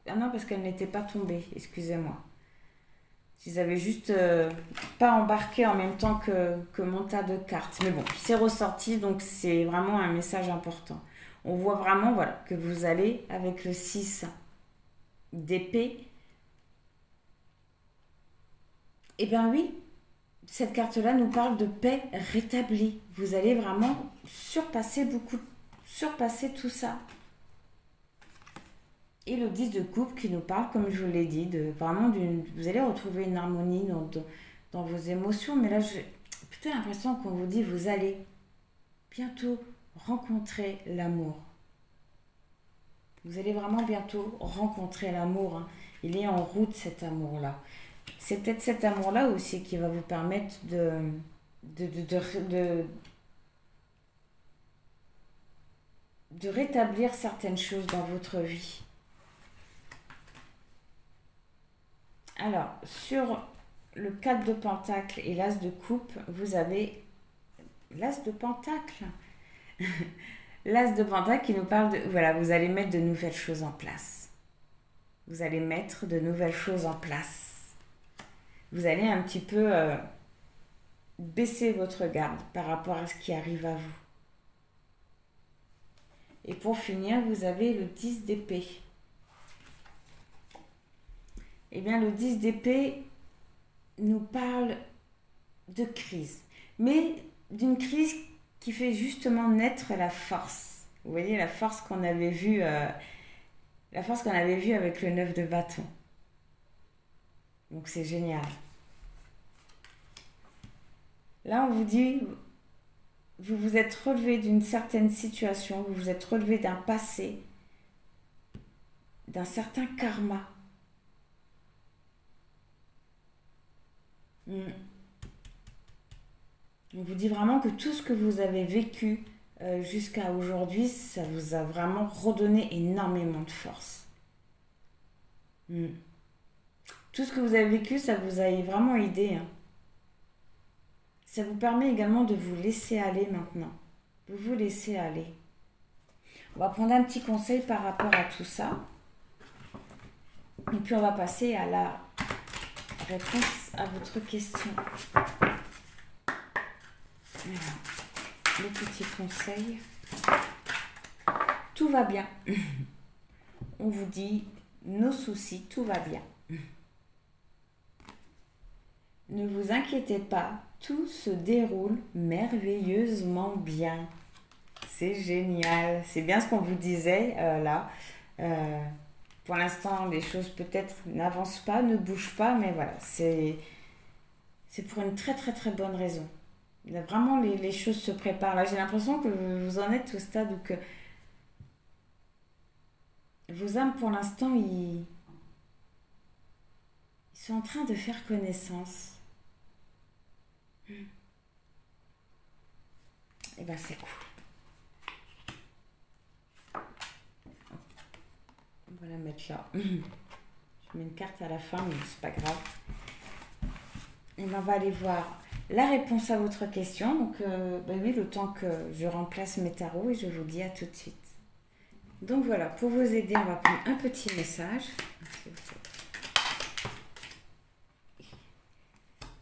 Speaker 1: Ah non, parce qu'elles n'étaient pas tombées. Excusez-moi. Ils avaient juste pas embarqué en même temps que mon tas de cartes. Mais bon, c'est ressorti, donc c'est vraiment un message important. On voit vraiment, voilà, que vous allez avec le 6 d'épée. Eh bien oui, cette carte-là nous parle de paix rétablie. Vous allez vraiment surpasser tout ça. Et le 10 de coupe qui nous parle, comme je vous l'ai dit, vous allez retrouver une harmonie dans vos émotions. Mais là, j'ai plutôt l'impression qu'on vous dit, vous allez bientôt rencontrer l'amour. Vous allez vraiment bientôt rencontrer l'amour. Hein. Il est en route, cet amour-là. C'est peut-être cet amour-là aussi qui va vous permettre de rétablir certaines choses dans votre vie. Alors, sur le 4 de pentacle et l'as de coupe, vous avez l'as de pentacle. L'as de pentacle qui nous parle de... Voilà, vous allez mettre de nouvelles choses en place. Vous allez mettre de nouvelles choses en place. Vous allez un petit peu baisser votre garde par rapport à ce qui arrive à vous. Et pour finir, vous avez le 10 d'épée. Eh bien, le 10 d'épée nous parle de crise. Mais d'une crise qui fait justement naître la force. Vous voyez, la force qu'on avait vue La force qu'on avait vue avec le 9 de bâton. Donc c'est génial. Là, on vous dit, vous vous êtes relevé d'une certaine situation, vous vous êtes relevé d'un passé, d'un certain karma. On vous dit vraiment que tout ce que vous avez vécu jusqu'à aujourd'hui, ça vous a vraiment redonné énormément de force. Tout ce que vous avez vécu, ça vous a vraiment aidé. Hein. Ça vous permet également de vous laisser aller maintenant. De vous laisser aller. On va prendre un petit conseil par rapport à tout ça. Et puis on va passer à la réponse à votre question. Voilà. Le petit conseil. Tout va bien. On vous dit, nos soucis, tout va bien. Ne vous inquiétez pas, tout se déroule merveilleusement bien. C'est génial. C'est bien ce qu'on vous disait là. Pour l'instant, les choses peut-être n'avancent pas, ne bougent pas, mais voilà, c'est pour une très très très bonne raison. Là, vraiment, les choses se préparent. Là, j'ai l'impression que vous en êtes au stade où que vos âmes, pour l'instant, ils sont en train de faire connaissance. Et ben c'est cool. On va la mettre là. Je mets une carte à la fin, mais c'est pas grave. Et ben on va aller voir la réponse à votre question. Donc oui, le temps que je remplace mes tarots et je vous dis à tout de suite. Donc voilà, pour vous aider, on va prendre un petit message.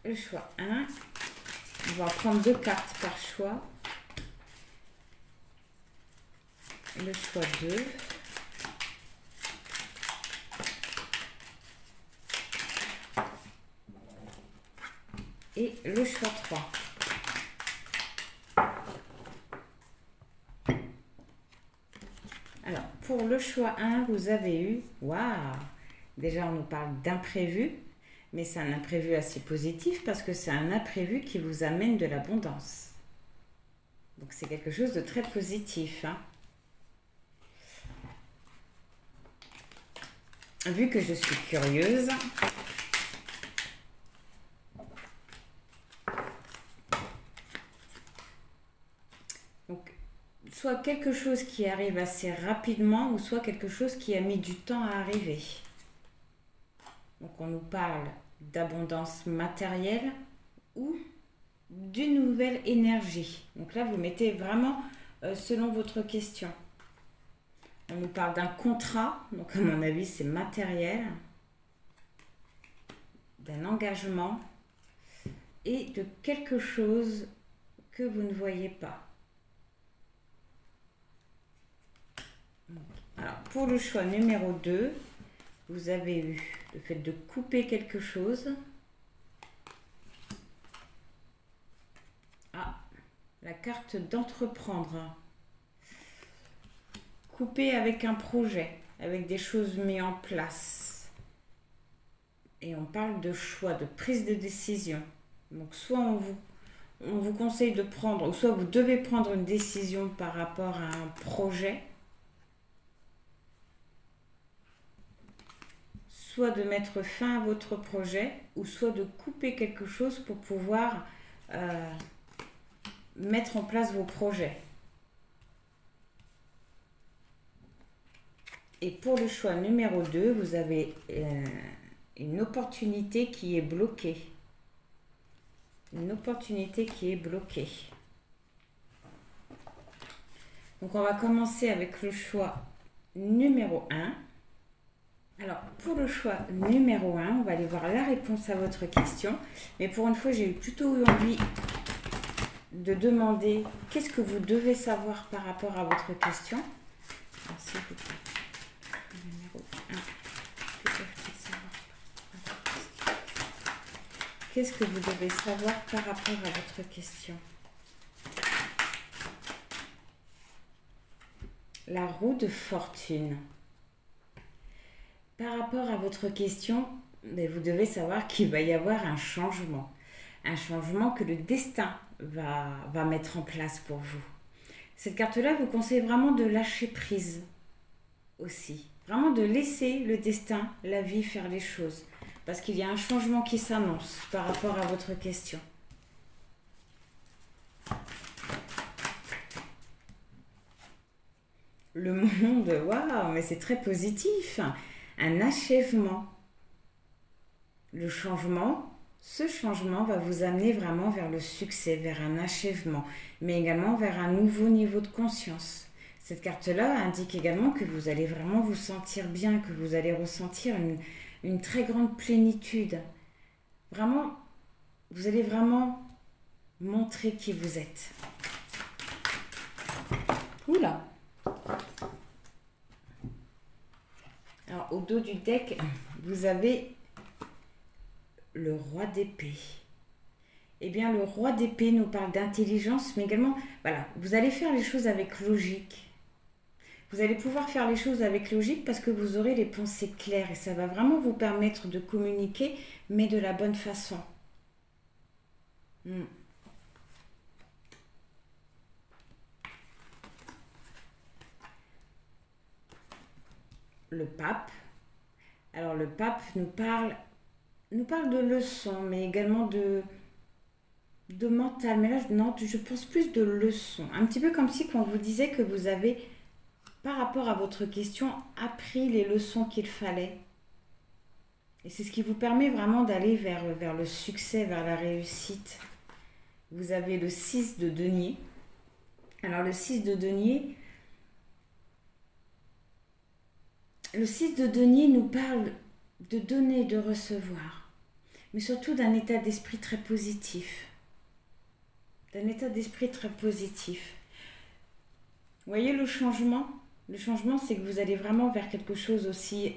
Speaker 1: Le choix 1. On va prendre 2 cartes par choix. Le choix 2. Et le choix 3. Alors, pour le choix 1, vous avez eu... Waouh! Déjà, on nous parle d'imprévu, mais c'est un imprévu assez positif parce que c'est un imprévu qui vous amène de l'abondance. Donc, c'est quelque chose de très positif. Hein. Vu que je suis curieuse... Donc, soit quelque chose qui arrive assez rapidement ou soit quelque chose qui a mis du temps à arriver. Donc on nous parle d'abondance matérielle ou d'une nouvelle énergie. Donc là, vous mettez vraiment selon votre question. On nous parle d'un contrat, donc à mon avis, c'est matériel, d'un engagement et de quelque chose que vous ne voyez pas. Alors, pour le choix numéro 2, vous avez eu le fait de couper quelque chose. Ah, la carte d'entreprendre. Couper avec un projet, avec des choses mises en place. Et on parle de choix, de prise de décision. Donc, soit on vous conseille de prendre, ou soit vous devez prendre une décision par rapport à un projet. Soit de mettre fin à votre projet, ou soit de couper quelque chose pour pouvoir mettre en place vos projets. Et pour le choix numéro 2, vous avez une opportunité qui est bloquée. Une opportunité qui est bloquée. Donc on va commencer avec le choix numéro 1. Alors, pour le choix numéro 1, on va aller voir la réponse à votre question. Mais pour une fois, j'ai plutôt eu envie de demander qu'est-ce que vous devez savoir par rapport à votre question. Alors, s'il vous plaît. Numéro 1. Qu'est-ce que vous devez savoir par rapport à votre question? La roue de fortune. Par rapport à votre question, mais vous devez savoir qu'il va y avoir un changement. Un changement que le destin va mettre en place pour vous. Cette carte-là vous conseille vraiment de lâcher prise aussi. Vraiment de laisser le destin, la vie faire les choses. Parce qu'il y a un changement qui s'annonce par rapport à votre question. Le monde, waouh, mais c'est très positif. Un achèvement. Le changement, ce changement va vous amener vraiment vers le succès, vers un achèvement, mais également vers un nouveau niveau de conscience. Cette carte-là indique également que vous allez vraiment vous sentir bien, que vous allez ressentir une très grande plénitude. Vraiment, vous allez vraiment montrer qui vous êtes. Oula! Alors, au dos du deck, vous avez le roi d'épée. Eh bien, le roi d'épée nous parle d'intelligence, mais également, voilà, vous allez faire les choses avec logique. Vous allez pouvoir faire les choses avec logique parce que vous aurez les pensées claires et ça va vraiment vous permettre de communiquer, mais de la bonne façon. Le pape. Alors, le pape nous parle de leçons, mais également de mental. Mais là, non, je pense plus de leçons. Un petit peu comme si quand vous disait que vous avez, par rapport à votre question, appris les leçons qu'il fallait. Et c'est ce qui vous permet vraiment d'aller vers le succès, vers la réussite. Vous avez le 6 de denier. Alors le 6 de denier, nous parle de donner, de recevoir, mais surtout d'un état d'esprit très positif. D'un état d'esprit très positif. Vous voyez le changement? Le changement, c'est que vous allez vraiment vers quelque chose aussi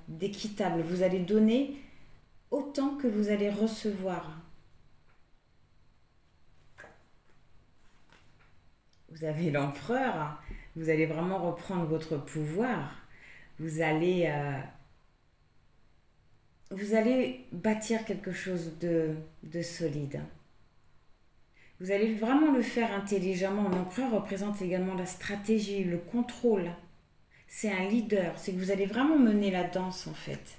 Speaker 1: d'équitable. Vous allez donner autant que vous allez recevoir. Vous avez l'empereur, vous allez vraiment reprendre votre pouvoir. Vous allez bâtir quelque chose de solide. Vous allez vraiment le faire intelligemment. L'empereur représente également la stratégie, le contrôle. C'est un leader. C'est que vous allez vraiment mener la danse en fait.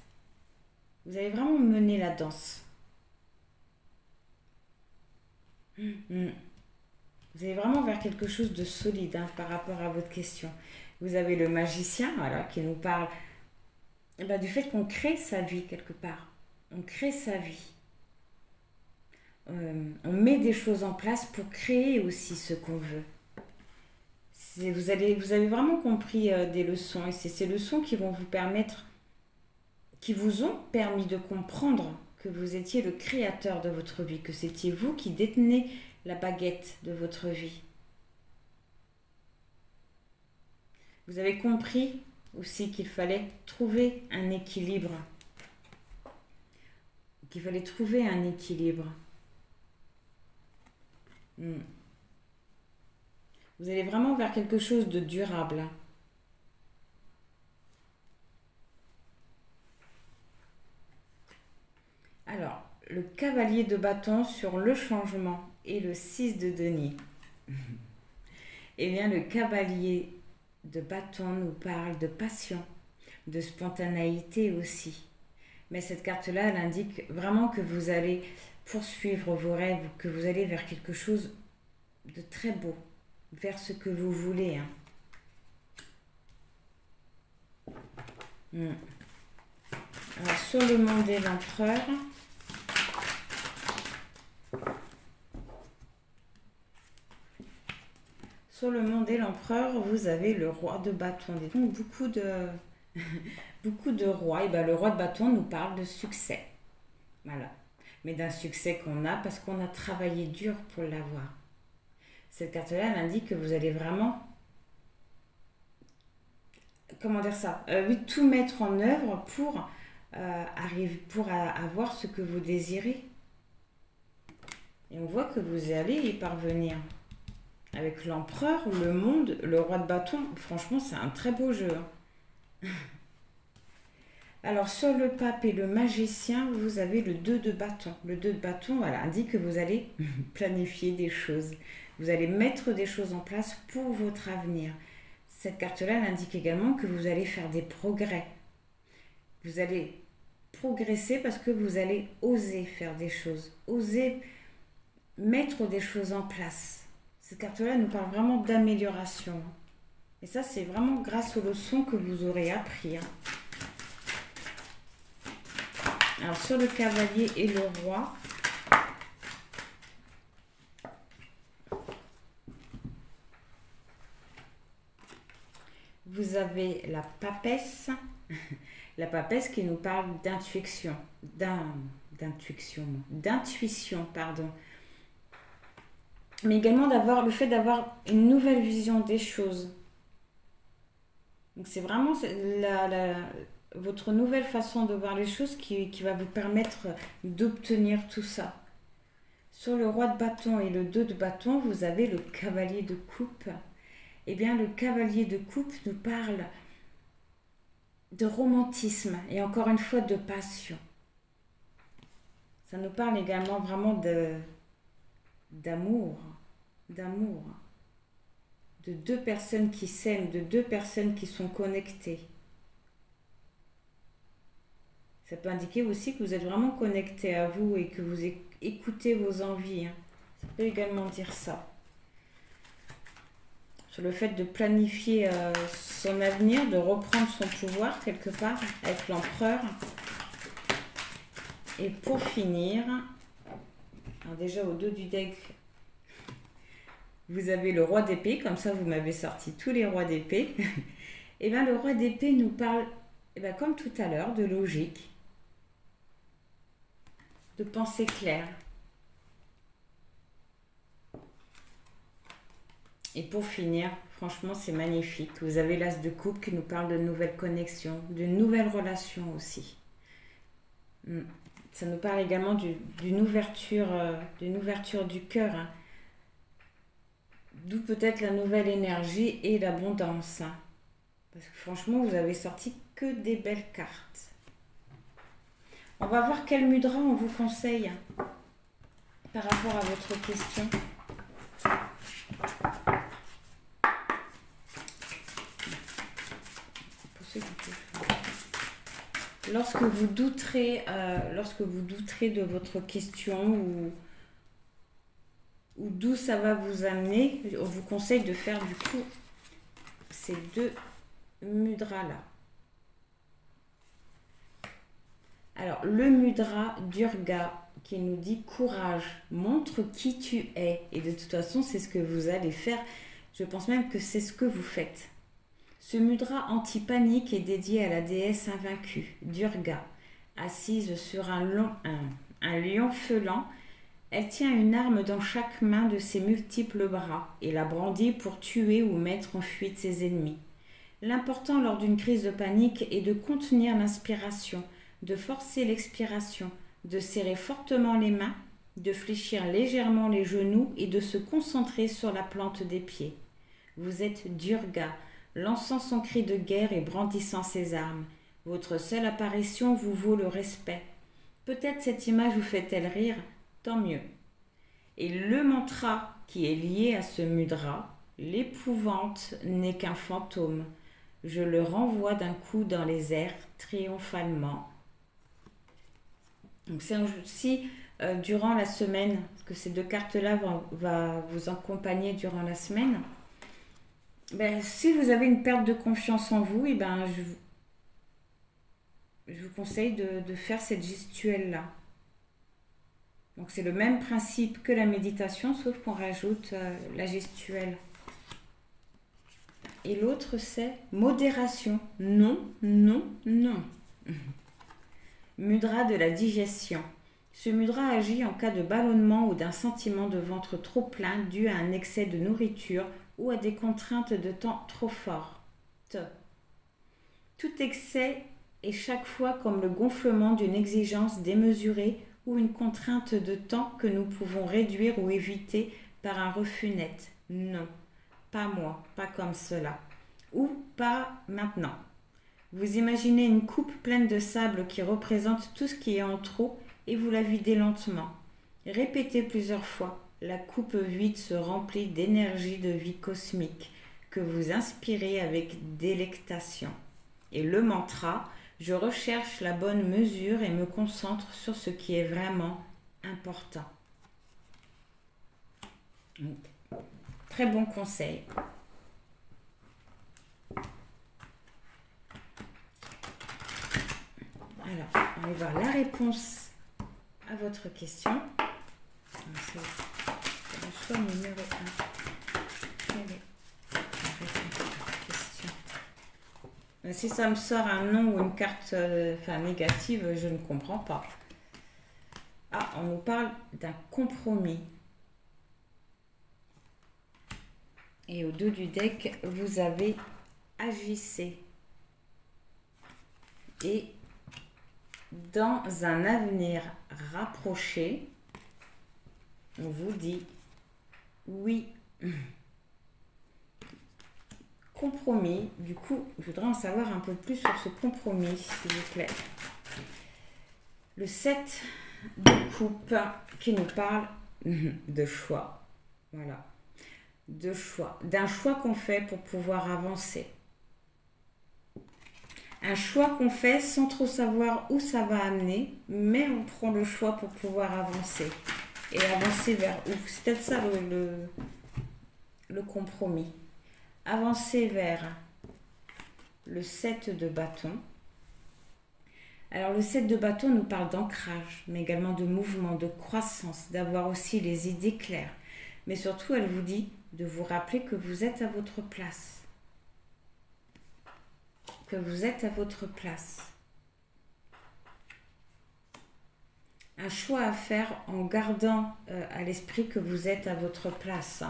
Speaker 1: Vous allez vraiment mener la danse. Vous allez vraiment vers quelque chose de solide par rapport à votre question. Vous avez le magicien, voilà, qui nous parle du fait qu'on crée sa vie quelque part. On crée sa vie. On met des choses en place pour créer aussi ce qu'on veut. Vous avez vraiment compris des leçons et c'est ces leçons qui vont vous permettre, qui vous ont permis de comprendre que vous étiez le créateur de votre vie, que c'était vous qui détenez la baguette de votre vie. Vous avez compris aussi qu'il fallait trouver un équilibre. Vous allez vraiment vers quelque chose de durable. Alors, le cavalier de bâton sur le changement et le 6 de denier. Eh bien, le cavalier de bâton nous parle de passion, de spontanéité aussi. Mais cette carte-là, elle indique vraiment que vous allez poursuivre vos rêves, que vous allez vers quelque chose de très beau, vers ce que vous voulez. Alors, sur le monde et l'empereur, vous avez le roi de bâton. Et donc, beaucoup de rois. Et bien, le roi de bâton nous parle de succès. Voilà. Mais d'un succès qu'on a parce qu'on a travaillé dur pour l'avoir. Cette carte-là, elle indique que vous allez vraiment, tout mettre en œuvre pour avoir ce que vous désirez. Et on voit que vous allez y parvenir. Avec l'empereur, le monde, le roi de bâton, franchement, c'est un très beau jeu. Alors sur le pape et le magicien, vous avez le 2 de bâton. Le 2 de bâton, voilà, indique que vous allez planifier des choses. Vous allez mettre des choses en place pour votre avenir. Cette carte-là, elle indique également que vous allez faire des progrès. Vous allez progresser parce que vous allez oser faire des choses, oser mettre des choses en place. Cette carte-là nous parle vraiment d'amélioration. Et ça, c'est vraiment grâce aux leçons que vous aurez appris. Alors, sur le cavalier et le roi, vous avez la papesse. La papesse qui nous parle d'intuition. D'intuition, pardon. Mais également d'avoir le fait d'avoir une nouvelle vision des choses. Donc c'est vraiment votre nouvelle façon de voir les choses qui va vous permettre d'obtenir tout ça. Sur le roi de bâton et le 2 de bâton, vous avez le cavalier de coupe. Eh bien, le cavalier de coupe nous parle de romantisme et encore une fois de passion. Ça nous parle également vraiment d'amour, de deux personnes qui s'aiment, de deux personnes qui sont connectées. Ça peut indiquer aussi que vous êtes vraiment connecté à vous et que vous écoutez vos envies. Ça peut également dire ça. Sur le fait de planifier son avenir, de reprendre son pouvoir quelque part avec l'empereur. Et pour finir, alors déjà au dos du deck, vous avez le roi d'épée, comme ça vous m'avez sorti tous les rois d'épée. Et bien le roi d'épée nous parle, comme tout à l'heure, de logique, de pensée claire. Et pour finir, franchement c'est magnifique. Vous avez l'as de coupe qui nous parle de nouvelles connexions, de nouvelles relations aussi. Ça nous parle également d'une ouverture du cœur. D'où peut-être la nouvelle énergie et l'abondance. Parce que franchement, vous avez sorti que des belles cartes. On va voir quel mudra on vous conseille par rapport à votre question. Lorsque vous douterez de votre question ou d'où ça va vous amener, on vous conseille de faire du coup ces deux mudras là. Alors le mudra Durga qui nous dit courage, montre qui tu es, et de toute façon c'est ce que vous allez faire, je pense même que c'est ce que vous faites. Ce mudra anti-panique est dédié à la déesse invaincue, Durga. Assise sur un lion feulant, elle tient une arme dans chaque main de ses multiples bras et la brandit pour tuer ou mettre en fuite ses ennemis. L'important lors d'une crise de panique est de contenir l'inspiration, de forcer l'expiration, de serrer fortement les mains, de fléchir légèrement les genoux et de se concentrer sur la plante des pieds. Vous êtes Durga, lançant son cri de guerre et brandissant ses armes. Votre seule apparition vous vaut le respect. Peut-être cette image vous fait-elle rire, tant mieux. Et le mantra qui est lié à ce mudra, l'épouvante n'est qu'un fantôme. Je le renvoie d'un coup dans les airs triomphalement. Donc c'est aussi durant la semaine, parce que ces deux cartes-là vont vous accompagner durant la semaine. Si vous avez une perte de confiance en vous, je vous conseille de faire cette gestuelle-là. Donc c'est le même principe que la méditation, sauf qu'on rajoute la gestuelle. Et l'autre, c'est modération. Non, non, non. Mudra de la digestion. Ce mudra agit en cas de ballonnement ou d'un sentiment de ventre trop plein dû à un excès de nourriture ou à des contraintes de temps trop fortes. Tout excès est chaque fois comme le gonflement d'une exigence démesurée ou une contrainte de temps que nous pouvons réduire ou éviter par un refus net. Non, pas moi, pas comme cela. Ou pas maintenant. Vous imaginez une coupe pleine de sable qui représente tout ce qui est en trop et vous la videz lentement. Répétez plusieurs fois. La coupe vide se remplit d'énergie de vie cosmique que vous inspirez avec délectation. Et le mantra, je recherche la bonne mesure et me concentre sur ce qui est vraiment important. Donc, très bon conseil. Alors, on va voir la réponse à votre question. C'est le choix numéro 1. Quelle est la réponse à votre question? Si ça me sort un nom ou une carte négative, je ne comprends pas. Ah, on nous parle d'un compromis. Et au dos du deck, vous avez agissez. Et dans un avenir rapproché, on vous dit oui. Compromis. Du coup, je voudrais en savoir un peu plus sur ce compromis, s'il vous plaît. Le 7 de coupe qui nous parle de choix. Voilà. De choix. D'un choix qu'on fait pour pouvoir avancer. Un choix qu'on fait sans trop savoir où ça va amener, mais on prend le choix pour pouvoir avancer. Et avancer vers où? C'est peut-être ça le compromis. Avancer vers le 7 de bâton. Alors le 7 de bâton nous parle d'ancrage, mais également de mouvement, de croissance, d'avoir aussi les idées claires. Mais surtout, elle vous dit de vous rappeler que vous êtes à votre place. Que vous êtes à votre place. Un choix à faire en gardant à l'esprit que vous êtes à votre place.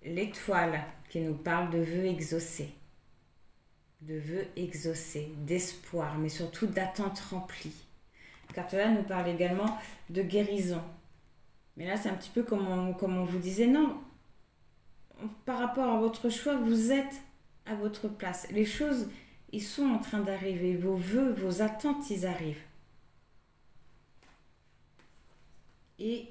Speaker 1: L'étoile qui nous parle de vœux exaucés. De vœux exaucés, d'espoir, mais surtout d'attentes remplies. Cette carte-là nous parle également de guérison. Mais là, c'est un petit peu comme on vous disait, non, par rapport à votre choix, vous êtes à votre place. Les choses, ils sont en train d'arriver. Vos vœux, vos attentes, ils arrivent. Et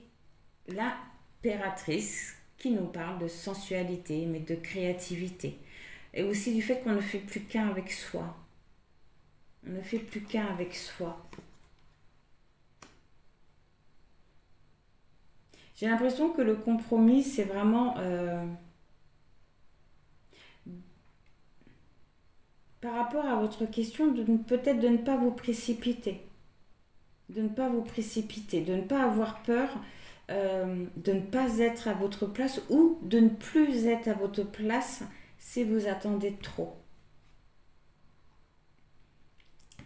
Speaker 1: l'impératrice qui nous parle de sensualité, mais de créativité. Et aussi du fait qu'on ne fait plus qu'un avec soi. On ne fait plus qu'un avec soi. J'ai l'impression que le compromis, c'est vraiment par rapport à votre question, peut-être de ne pas vous précipiter. De ne pas vous précipiter, de ne pas avoir peur de ne pas être à votre place ou de ne plus être à votre place si vous attendez trop.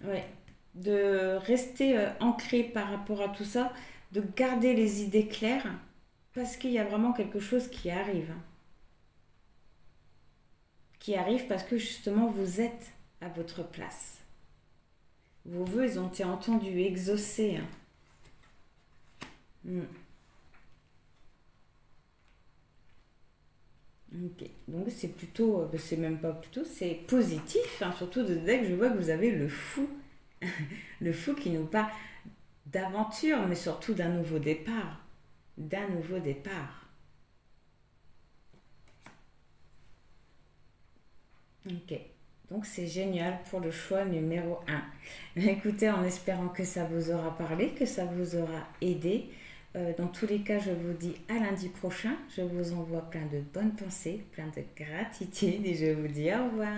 Speaker 1: Ouais. De rester ancré par rapport à tout ça, de garder les idées claires parce qu'il y a vraiment quelque chose qui arrive. Qui arrive parce que justement vous êtes à votre place. Vos vœux, ils ont été entendus, exaucés. Ok, donc c'est plutôt, c'est même pas plutôt, c'est positif, hein, surtout de deck, je vois que vous avez le fou, le fou qui nous parle d'aventure, mais surtout d'un nouveau départ, d'un nouveau départ. Ok, donc c'est génial pour le choix numéro 1. Écoutez, en espérant que ça vous aura parlé, que ça vous aura aidé. Dans tous les cas, je vous dis à lundi prochain. Je vous envoie plein de bonnes pensées, plein de gratitude et je vous dis au revoir.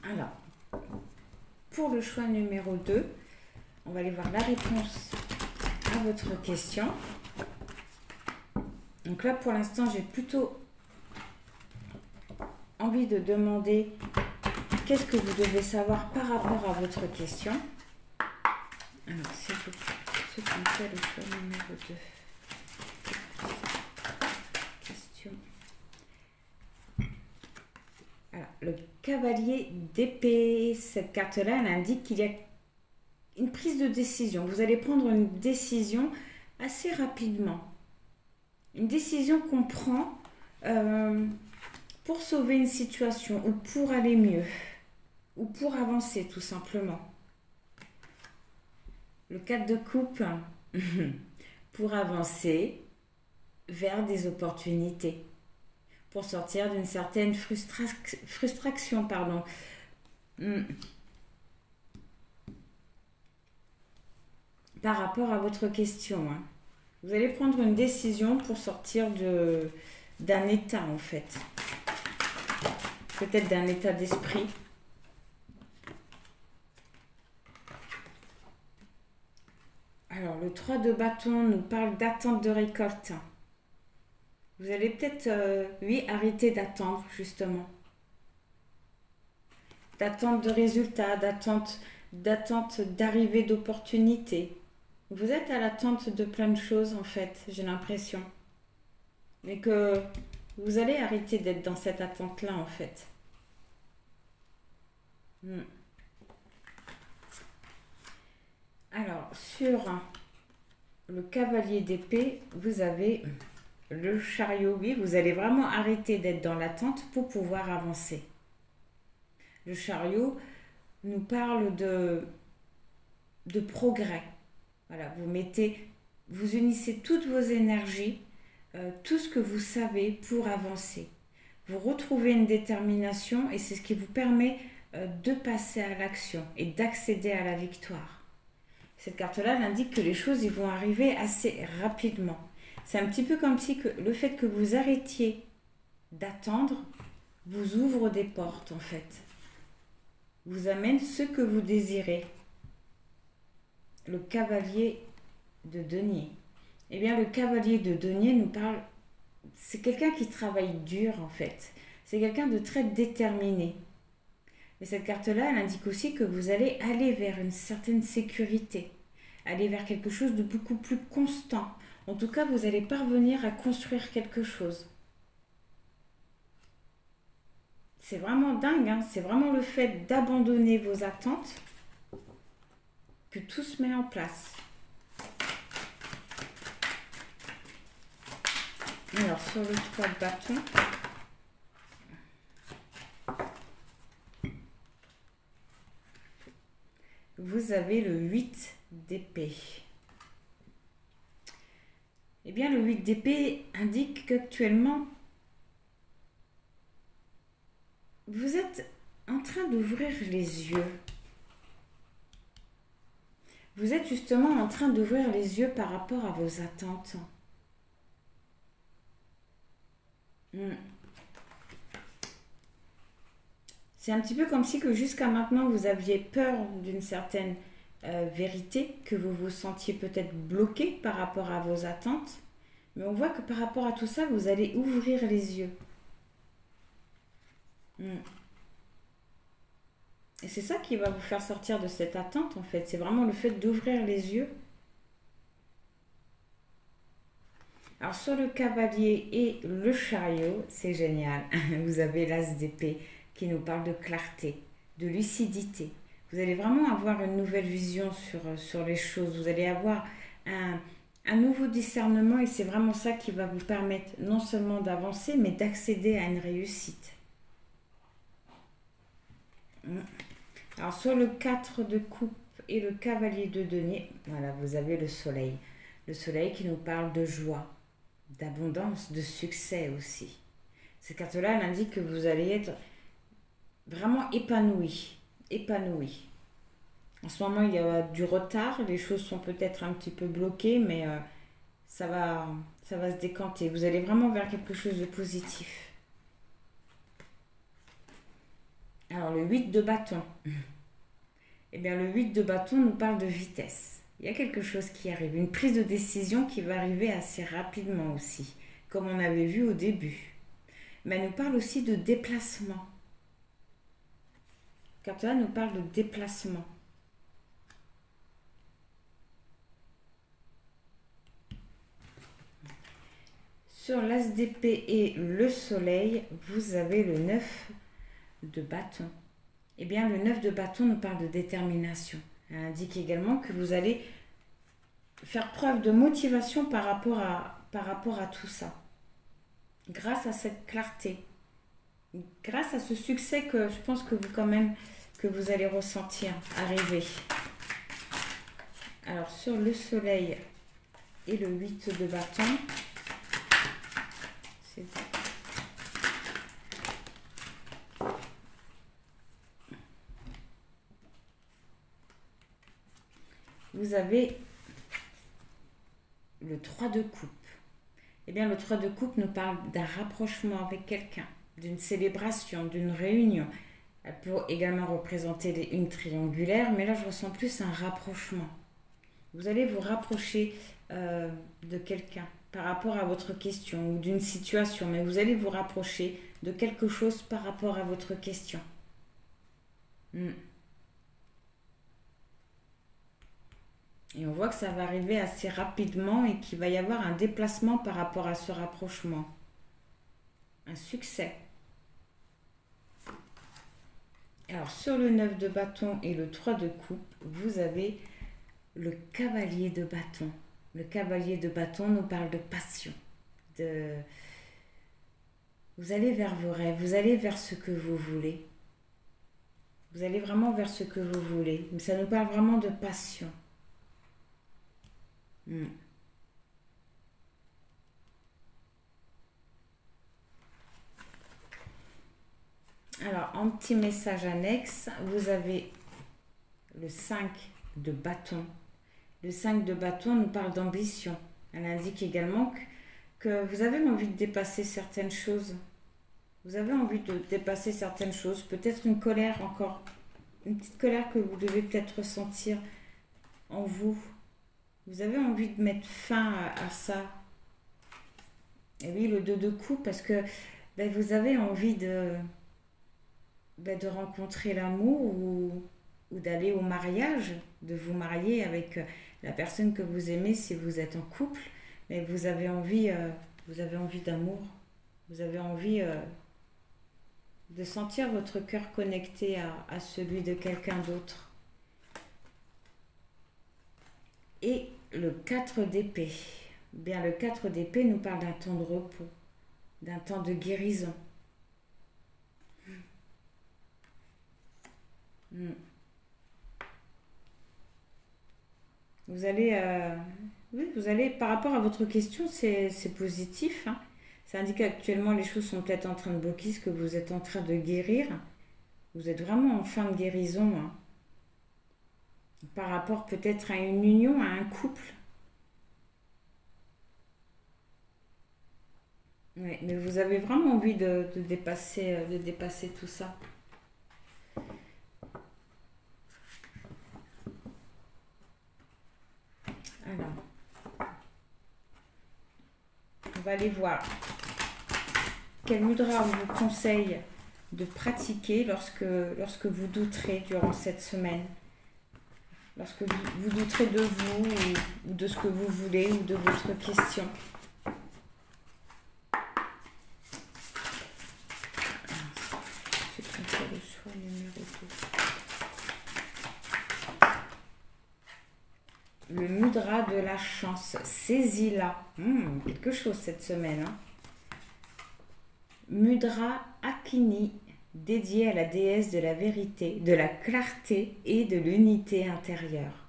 Speaker 1: Alors, pour le choix numéro 2, on va aller voir la réponse à votre question. Donc là, pour l'instant, j'ai plutôt envie de demander qu'est-ce que vous devez savoir par rapport à votre question. Alors, s'il vous plaît. Ce qu'on fait le choix numéro 2. Question. Alors, le cavalier d'épée, cette carte-là, elle indique qu'il y a une prise de décision. Vous allez prendre une décision assez rapidement. Une décision qu'on prend pour sauver une situation ou pour aller mieux ou pour avancer tout simplement. Le 4 de coupe pour avancer vers des opportunités, pour sortir d'une certaine frustration, pardon. Par rapport à votre question, hein. Vous allez prendre une décision pour sortir d'un état en fait. Peut-être d'un état d'esprit. Alors, le 3 de bâton nous parle d'attente de récolte. Vous allez peut-être, oui, arrêter d'attendre, justement. D'attente de résultats, d'attente d'arrivée d'opportunités. Vous êtes à l'attente de plein de choses, en fait, j'ai l'impression. Mais que vous allez arrêter d'être dans cette attente-là, en fait. Alors, sur le cavalier d'épée, vous avez le chariot. Oui, vous allez vraiment arrêter d'être dans l'attente pour pouvoir avancer. Le chariot nous parle de progrès. Voilà, vous unissez toutes vos énergies, tout ce que vous savez pour avancer. Vous retrouvez une détermination et c'est ce qui vous permet de passer à l'action et d'accéder à la victoire. Cette carte-là indique que les choses vont arriver assez rapidement. C'est un petit peu comme si le fait que vous arrêtiez d'attendre vous ouvre des portes en fait. Vous amène ce que vous désirez. Le cavalier de denier. Eh bien, le cavalier de denier nous parle... C'est quelqu'un qui travaille dur en fait. C'est quelqu'un de très déterminé. Mais cette carte-là, elle indique aussi que vous allez aller vers une certaine sécurité, aller vers quelque chose de beaucoup plus constant. En tout cas, vous allez parvenir à construire quelque chose. C'est vraiment dingue, hein. C'est vraiment le fait d'abandonner vos attentes que tout se met en place. Alors, sur le 3 de bâton... vous avez le 8 d'épée. Eh bien, le 8 d'épée indique qu'actuellement, vous êtes en train d'ouvrir les yeux. Vous êtes justement en train d'ouvrir les yeux par rapport à vos attentes. C'est un petit peu comme si que jusqu'à maintenant, vous aviez peur d'une certaine vérité, que vous vous sentiez peut-être bloqué par rapport à vos attentes. Mais on voit que par rapport à tout ça, vous allez ouvrir les yeux. Et c'est ça qui va vous faire sortir de cette attente, en fait. C'est vraiment le fait d'ouvrir les yeux. Alors, sur le cavalier et le chariot, c'est génial. Vous avez l'as d'épée qui nous parle de clarté, de lucidité. Vous allez vraiment avoir une nouvelle vision sur les choses. Vous allez avoir un nouveau discernement et c'est vraiment ça qui va vous permettre non seulement d'avancer, mais d'accéder à une réussite. Alors, sur le 4 de coupe et le cavalier de denier, voilà, vous avez le soleil. Le soleil qui nous parle de joie, d'abondance, de succès aussi. Cette carte-là, elle indique que vous allez être vraiment épanoui. En ce moment, il y a du retard, les choses sont peut-être un petit peu bloquées, mais ça va se décanter. Vous allez vraiment vers quelque chose de positif. Alors, le 8 de bâton. Eh bien, le 8 de bâton nous parle de vitesse. Il y a quelque chose qui arrive, une prise de décision qui va arriver assez rapidement aussi, comme on avait vu au début. Mais elle nous parle aussi de déplacement. Quand là, nous parle de déplacement. Sur l'as d'épée et le soleil, vous avez le 9 de bâton. Eh bien, le 9 de bâton nous parle de détermination. Elle indique également que vous allez faire preuve de motivation par rapport à tout ça. Grâce à cette clarté. grâce à ce succès que je pense que vous quand même que vous allez ressentir arriver. Alors sur le soleil et le 8 de bâton, c'est vous avez le 3 de coupe. Eh bien, le 3 de coupe nous parle d'un rapprochement avec quelqu'un, d'une célébration, d'une réunion. Elle peut également représenter une triangulaire, mais là, je ressens plus un rapprochement. Vous allez vous rapprocher de quelqu'un par rapport à votre question ou d'une situation, mais vous allez vous rapprocher de quelque chose par rapport à votre question. Et on voit que ça va arriver assez rapidement et qu'il va y avoir un déplacement par rapport à ce rapprochement. Un succès. Alors sur le 9 de bâton et le 3 de coupe, vous avez le cavalier de bâton. Le cavalier de bâton nous parle de passion. Vous allez vers vos rêves, vous allez vers ce que vous voulez. Vous allez vraiment vers ce que vous voulez. Mais ça nous parle vraiment de passion. Alors, en petit message annexe, vous avez le 5 de bâton. Le 5 de bâton nous parle d'ambition. Elle indique également que vous avez envie de dépasser certaines choses. Vous avez envie de dépasser certaines choses. Peut-être une colère encore. Une petite colère que vous devez peut-être ressentir en vous. Vous avez envie de mettre fin à ça. Et oui, le 2 de coupe, parce que vous avez envie de rencontrer l'amour ou d'aller au mariage, de vous marier avec la personne que vous aimez si vous êtes en couple. Mais vous avez envie d'amour. Vous avez envie de sentir votre cœur connecté à celui de quelqu'un d'autre. Et le 4 d'épée. Bien, le 4 d'épée nous parle d'un temps de repos, d'un temps de guérison. Vous allez, par rapport à votre question, c'est positif. Hein. Ça indique qu'actuellement les choses sont peut-être en train de bloquer, ce que vous êtes en train de guérir. Vous êtes vraiment en fin de guérison. Hein. Par rapport peut-être à une union, à un couple. Oui, mais vous avez vraiment envie de dépasser tout ça. Alors, on va aller voir quel mudra on vous conseille de pratiquer lorsque vous douterez durant cette semaine. Lorsque vous douterez de vous ou de ce que vous voulez ou de votre question. Le mudra de la chance, saisis-la. Quelque chose cette semaine. Hein. Mudra Akini, dédié à la déesse de la vérité, de la clarté et de l'unité intérieure.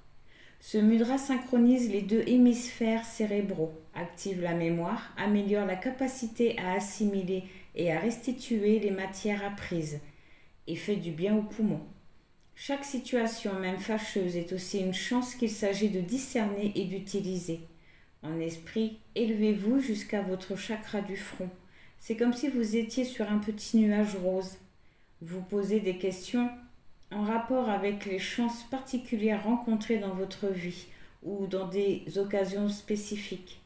Speaker 1: Ce mudra synchronise les deux hémisphères cérébraux, active la mémoire, améliore la capacité à assimiler et à restituer les matières apprises et fait du bien aux poumons. Chaque situation, même fâcheuse, est aussi une chance qu'il s'agit de discerner et d'utiliser. En esprit, élevez-vous jusqu'à votre chakra du front. C'est comme si vous étiez sur un petit nuage rose. Vous posez des questions en rapport avec les chances particulières rencontrées dans votre vie ou dans des occasions spécifiques.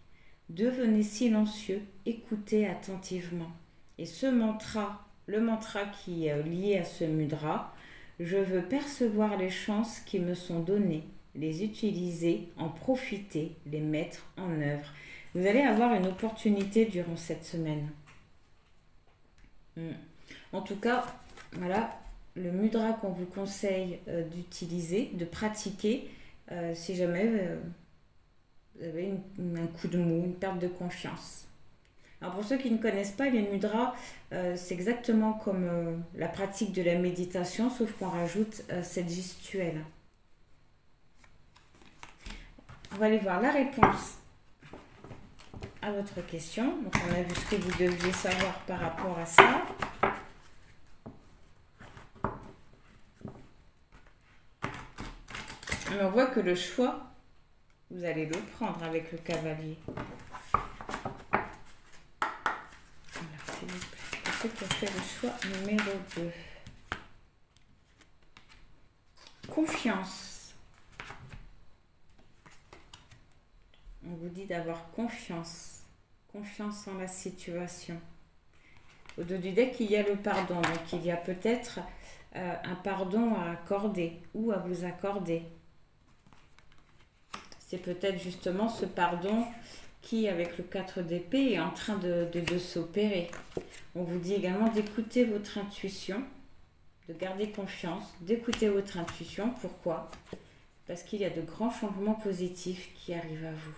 Speaker 1: Devenez silencieux, écoutez attentivement. Et ce mantra, le mantra qui est lié à ce mudra, je veux percevoir les chances qui me sont données, les utiliser, en profiter, les mettre en œuvre. Vous allez avoir une opportunité durant cette semaine. En tout cas, voilà le mudra qu'on vous conseille d'utiliser, de pratiquer si jamais vous avez un coup de mou, une perte de confiance. Alors pour ceux qui ne connaissent pas, les mudras, c'est exactement comme la pratique de la méditation, sauf qu'on rajoute cette gestuelle. On va aller voir la réponse à votre question. Donc on a vu ce que vous deviez savoir par rapport à ça. Mais on voit que le choix, vous allez le prendre avec le cavalier. Alors, s'il vous plaît, pour ceux qui ont fait le choix numéro 2. Confiance. On vous dit d'avoir confiance. Confiance en la situation. Au dos du deck, il y a le pardon. Donc, il y a peut-être un pardon à accorder ou à vous accorder. C'est peut-être justement ce pardon qui, avec le 4 d'épée, est en train de s'opérer. On vous dit également d'écouter votre intuition, de garder confiance, d'écouter votre intuition. Pourquoi? Parce qu'il y a de grands changements positifs qui arrivent à vous.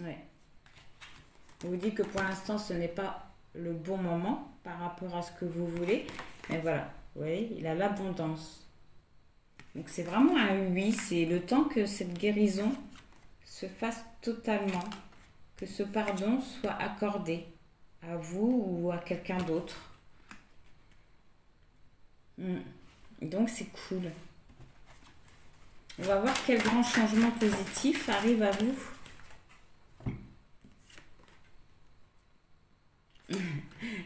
Speaker 1: Ouais. On vous dit que pour l'instant, ce n'est pas le bon moment par rapport à ce que vous voulez. Mais voilà, vous voyez, il a l'abondance. Donc c'est vraiment un oui, c'est le temps que cette guérison se fasse totalement, que ce pardon soit accordé à vous ou à quelqu'un d'autre. Donc c'est cool. On va voir quel grand changement positif arrive à vous.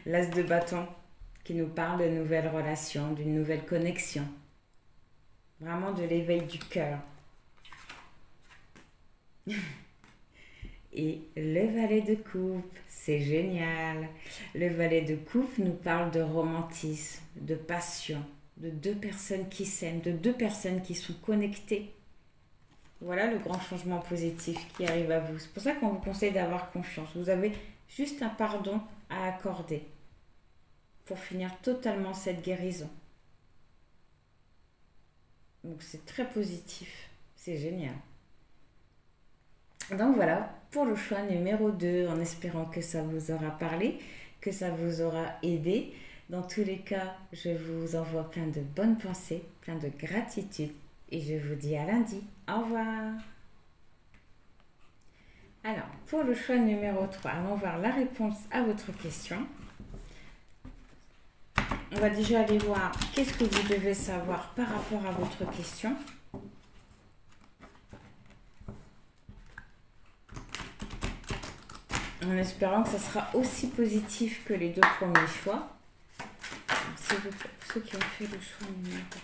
Speaker 1: L'as de bâton qui nous parle de nouvelles relations, d'une nouvelle connexion. Vraiment de l'éveil du cœur. Et le valet de coupe, c'est génial. Le valet de coupe nous parle de romantisme, de passion, de deux personnes qui s'aiment, de deux personnes qui sont connectées. Voilà le grand changement positif qui arrive à vous. C'est pour ça qu'on vous conseille d'avoir confiance. Vous avez juste un pardon à accorder pour finir totalement cette guérison. Donc c'est très positif, c'est génial. Donc voilà, pour le choix numéro 2, en espérant que ça vous aura parlé, que ça vous aura aidé. Dans tous les cas, je vous envoie plein de bonnes pensées, plein de gratitude et je vous dis à lundi. Au revoir. Alors, pour le choix numéro 3, allons voir la réponse à votre question. On va déjà aller voir qu'est-ce que vous devez savoir par rapport à votre question. En espérant que ça sera aussi positif que les deux premiers choix. S'il vous plaît, pour ceux qui ont fait le choix numéro 3.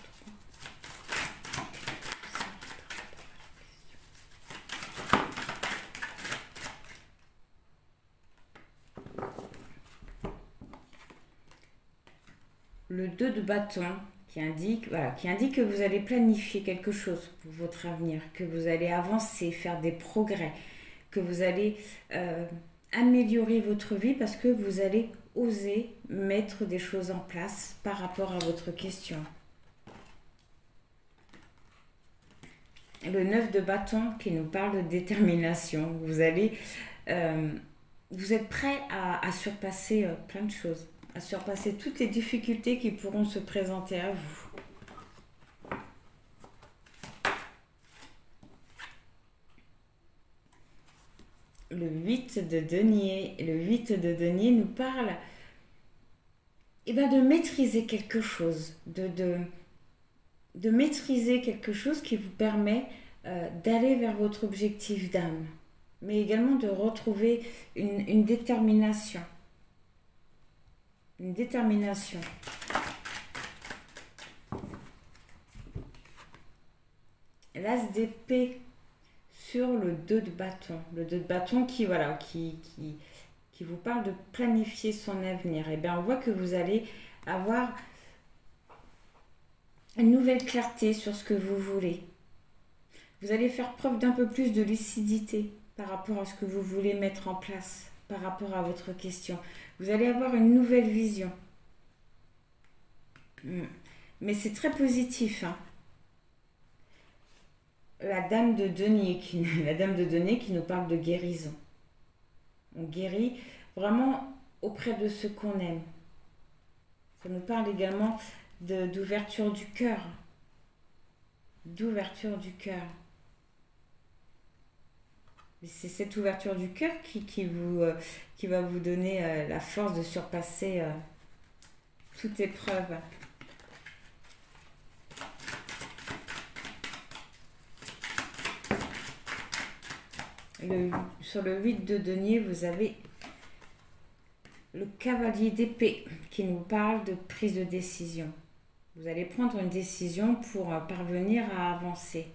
Speaker 1: Le 2 de bâton qui indique, voilà, qui indique que vous allez planifier quelque chose pour votre avenir, que vous allez avancer, faire des progrès, que vous allez améliorer votre vie parce que vous allez oser mettre des choses en place par rapport à votre question. Le 9 de bâton qui nous parle de détermination. Vous allez, vous êtes prêt à surpasser plein de choses, à surpasser toutes les difficultés qui pourront se présenter à vous. Le 8 de denier nous parle de maîtriser quelque chose, de maîtriser quelque chose qui vous permet d'aller vers votre objectif d'âme, mais également de retrouver une détermination. Une détermination. L'as d'épée sur le 2 de bâton. Le 2 de bâton qui vous parle de planifier son avenir. Et bien on voit que vous allez avoir une nouvelle clarté sur ce que vous voulez. Vous allez faire preuve d'un peu plus de lucidité par rapport à ce que vous voulez mettre en place, par rapport à votre question. Vous allez avoir une nouvelle vision. Mais c'est très positif, hein. La dame de denier la dame de denier qui nous parle de guérison. On guérit vraiment auprès de ce qu'on aime. Ça nous parle également d'ouverture du cœur. D'ouverture du cœur. C'est cette ouverture du cœur qui va vous donner la force de surpasser toute épreuve. Sur le 8 de denier, vous avez le cavalier d'épée qui nous parle de prise de décision. Vous allez prendre une décision pour parvenir à avancer.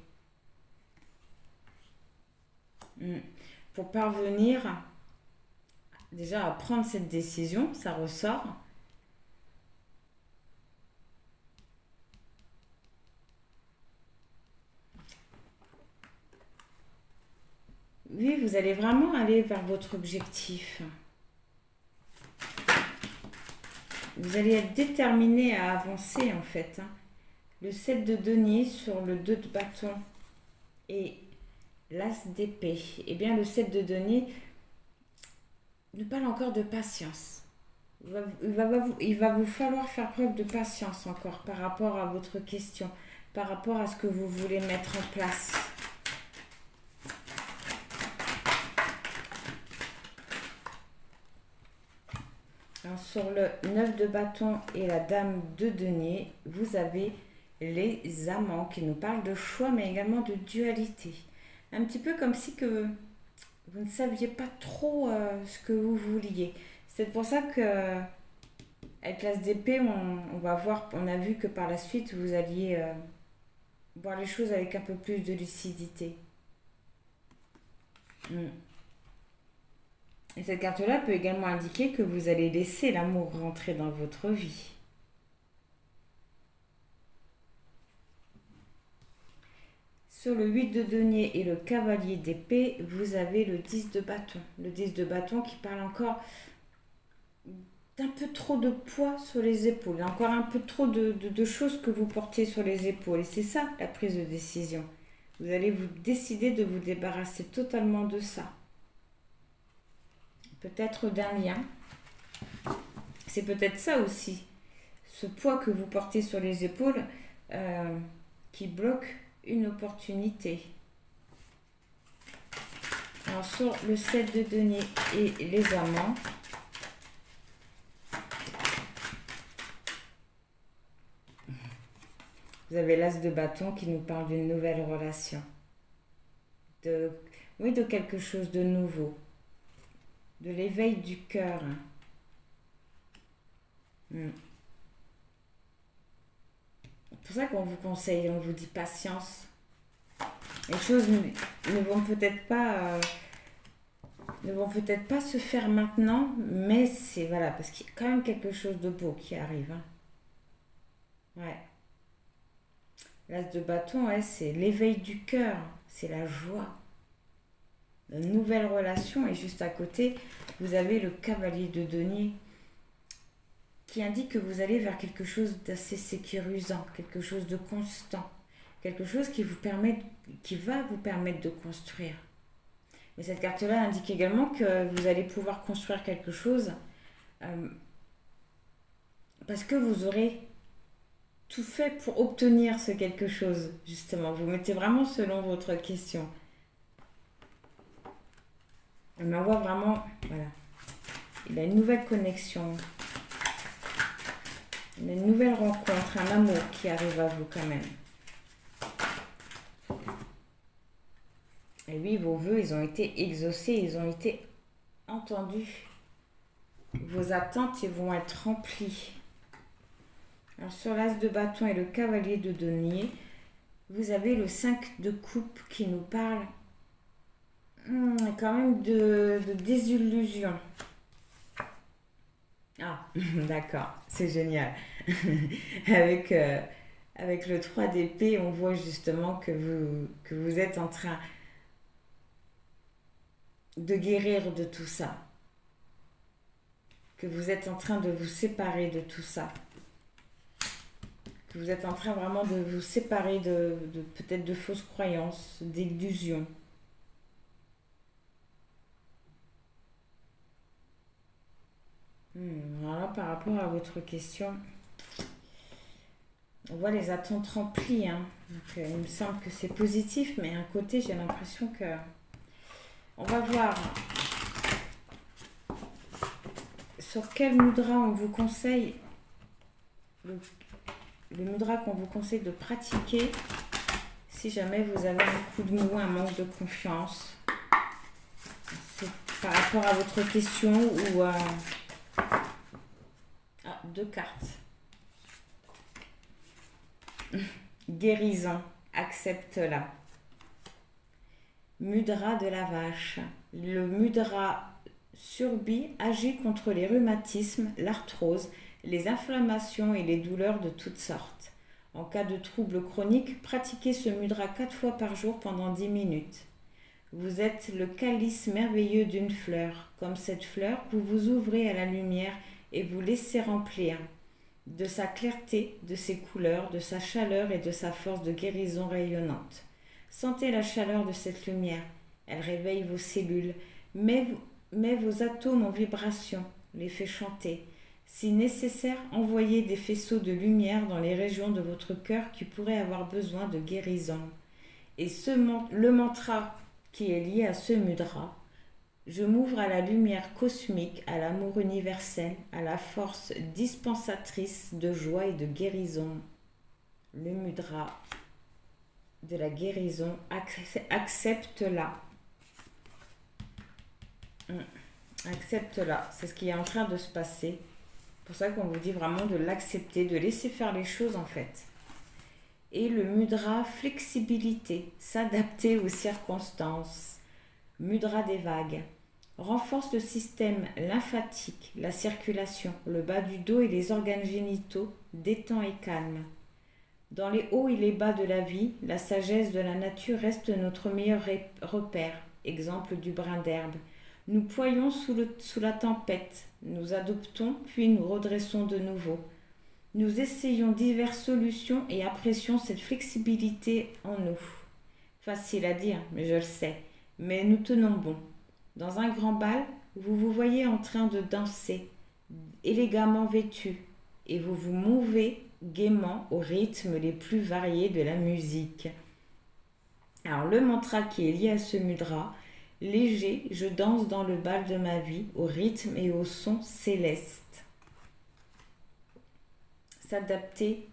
Speaker 1: Pour parvenir déjà à prendre cette décision, ça ressort. Oui, vous allez vraiment aller vers votre objectif. Vous allez être déterminé à avancer en fait. Le 7 de denier sur le 2 de bâton et l'as d'épée. Eh bien, le 7 de denier nous parle encore de patience. Il va vous falloir faire preuve de patience encore par rapport à votre question, par rapport à ce que vous voulez mettre en place. Alors, sur le 9 de bâton et la dame de denier, vous avez les amants qui nous parlent de choix mais également de dualité. Un petit peu comme si que vous ne saviez pas trop ce que vous vouliez. C'est pour ça que avec l'as d'épée, on a vu que par la suite vous alliez voir les choses avec un peu plus de lucidité. Et cette carte-là peut également indiquer que vous allez laisser l'amour rentrer dans votre vie. Sur le 8 de denier et le cavalier d'épée, vous avez le 10 de bâton. Le 10 de bâton qui parle encore d'un peu trop de poids sur les épaules. Encore un peu trop de choses que vous portez sur les épaules. Et c'est ça la prise de décision. Vous allez vous décider de vous débarrasser totalement de ça. Peut-être d'un lien. C'est peut-être ça aussi. Ce poids que vous portez sur les épaules qui bloque une opportunité. Alors sur le 7 de denier et les amants, vous avez l'as de bâton qui nous parle d'une nouvelle relation. De quelque chose de nouveau. De l'éveil du cœur. C'est pour ça qu'on vous conseille, on vous dit patience. Les choses ne vont peut-être pas se faire maintenant, mais c'est voilà, parce qu'il y a quand même quelque chose de beau qui arrive. Ouais. L'as de bâton, ouais, c'est l'éveil du cœur, c'est la joie. Une nouvelle relation, et juste à côté, vous avez le cavalier de denier qui indique que vous allez vers quelque chose d'assez sécurisant, quelque chose de constant, quelque chose qui va vous permettre de construire. Mais cette carte-là indique également que vous allez pouvoir construire quelque chose parce que vous aurez tout fait pour obtenir ce quelque chose, justement. Vous mettez vraiment selon votre question. On voit vraiment, voilà, il a une nouvelle connexion. Une nouvelle rencontre, un amour qui arrive à vous quand même. Et oui, vos vœux, ils ont été exaucés, ils ont été entendus. Vos attentes, ils vont être remplies. Alors sur l'as de bâton et le cavalier de denier, vous avez le 5 de coupe qui nous parle quand même de désillusion. Ah, d'accord, c'est génial. avec le 3 d'épée, on voit justement que vous êtes en train de guérir de tout ça. Que vous êtes en train de vous séparer de tout ça. Vous êtes en train vraiment de vous séparer de peut-être de fausses croyances, d'illusions. Voilà, par rapport à votre question, on voit les attentes remplies, hein. Donc, il me semble que c'est positif, mais d'un côté, j'ai l'impression que... On va voir sur quel mudra on vous conseille, le mudra qu'on vous conseille de pratiquer si jamais vous avez un coup de mou, un manque de confiance. C'est par rapport à votre question ou à... Ah, deux cartes. Guérison, accepte-la. Mudra de la vache. Le mudra Surbi agit contre les rhumatismes, l'arthrose, les inflammations et les douleurs de toutes sortes. En cas de troubles chroniques, pratiquez ce mudra 4 fois par jour pendant 10 minutes. Vous êtes le calice merveilleux d'une fleur. Comme cette fleur, vous vous ouvrez à la lumière et vous laissez remplir de sa clarté, de ses couleurs, de sa chaleur et de sa force de guérison rayonnante. Sentez la chaleur de cette lumière. Elle réveille vos cellules, met vos atomes en vibration, les fait chanter. Si nécessaire, envoyez des faisceaux de lumière dans les régions de votre cœur qui pourraient avoir besoin de guérison. Et le mantra qui est lié à ce mudra: je m'ouvre à la lumière cosmique, à l'amour universel, à la force dispensatrice de joie et de guérison. Le mudra de la guérison, accepte-la. Accepte-la, c'est ce qui est en train de se passer. C'est pour ça qu'on vous dit vraiment de l'accepter, de laisser faire les choses en fait. Et le mudra flexibilité, s'adapter aux circonstances. Mudra des vagues. Renforce le système lymphatique, la circulation, le bas du dos et les organes génitaux, détend et calme. Dans les hauts et les bas de la vie, la sagesse de la nature reste notre meilleur repère, exemple du brin d'herbe. Nous ployons sous la tempête, nous adoptons, puis nous redressons de nouveau. Nous essayons diverses solutions et apprécions cette flexibilité en nous. Facile à dire, mais je le sais. Mais nous tenons bon. Dans un grand bal, vous vous voyez en train de danser, élégamment vêtu, et vous vous mouvez gaiement au rythme les plus variés de la musique. Alors le mantra qui est lié à ce mudra: léger, je danse dans le bal de ma vie, au rythme et au son céleste. S'adapter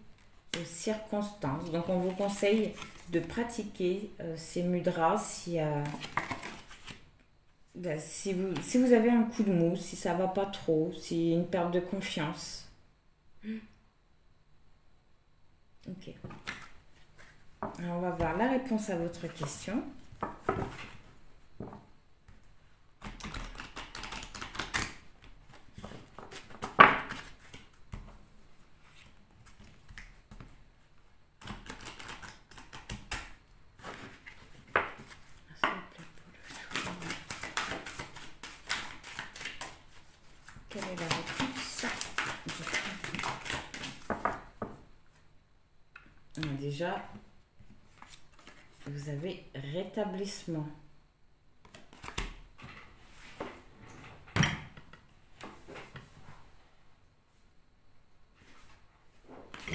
Speaker 1: aux circonstances. Donc on vous conseille de pratiquer ces mudras si vous avez un coup de mou, si ça va pas trop, si une perte de confiance. Ok. Alors on va voir la réponse à votre question. Quelle est la réponse? Déjà, vous avez rétablissement.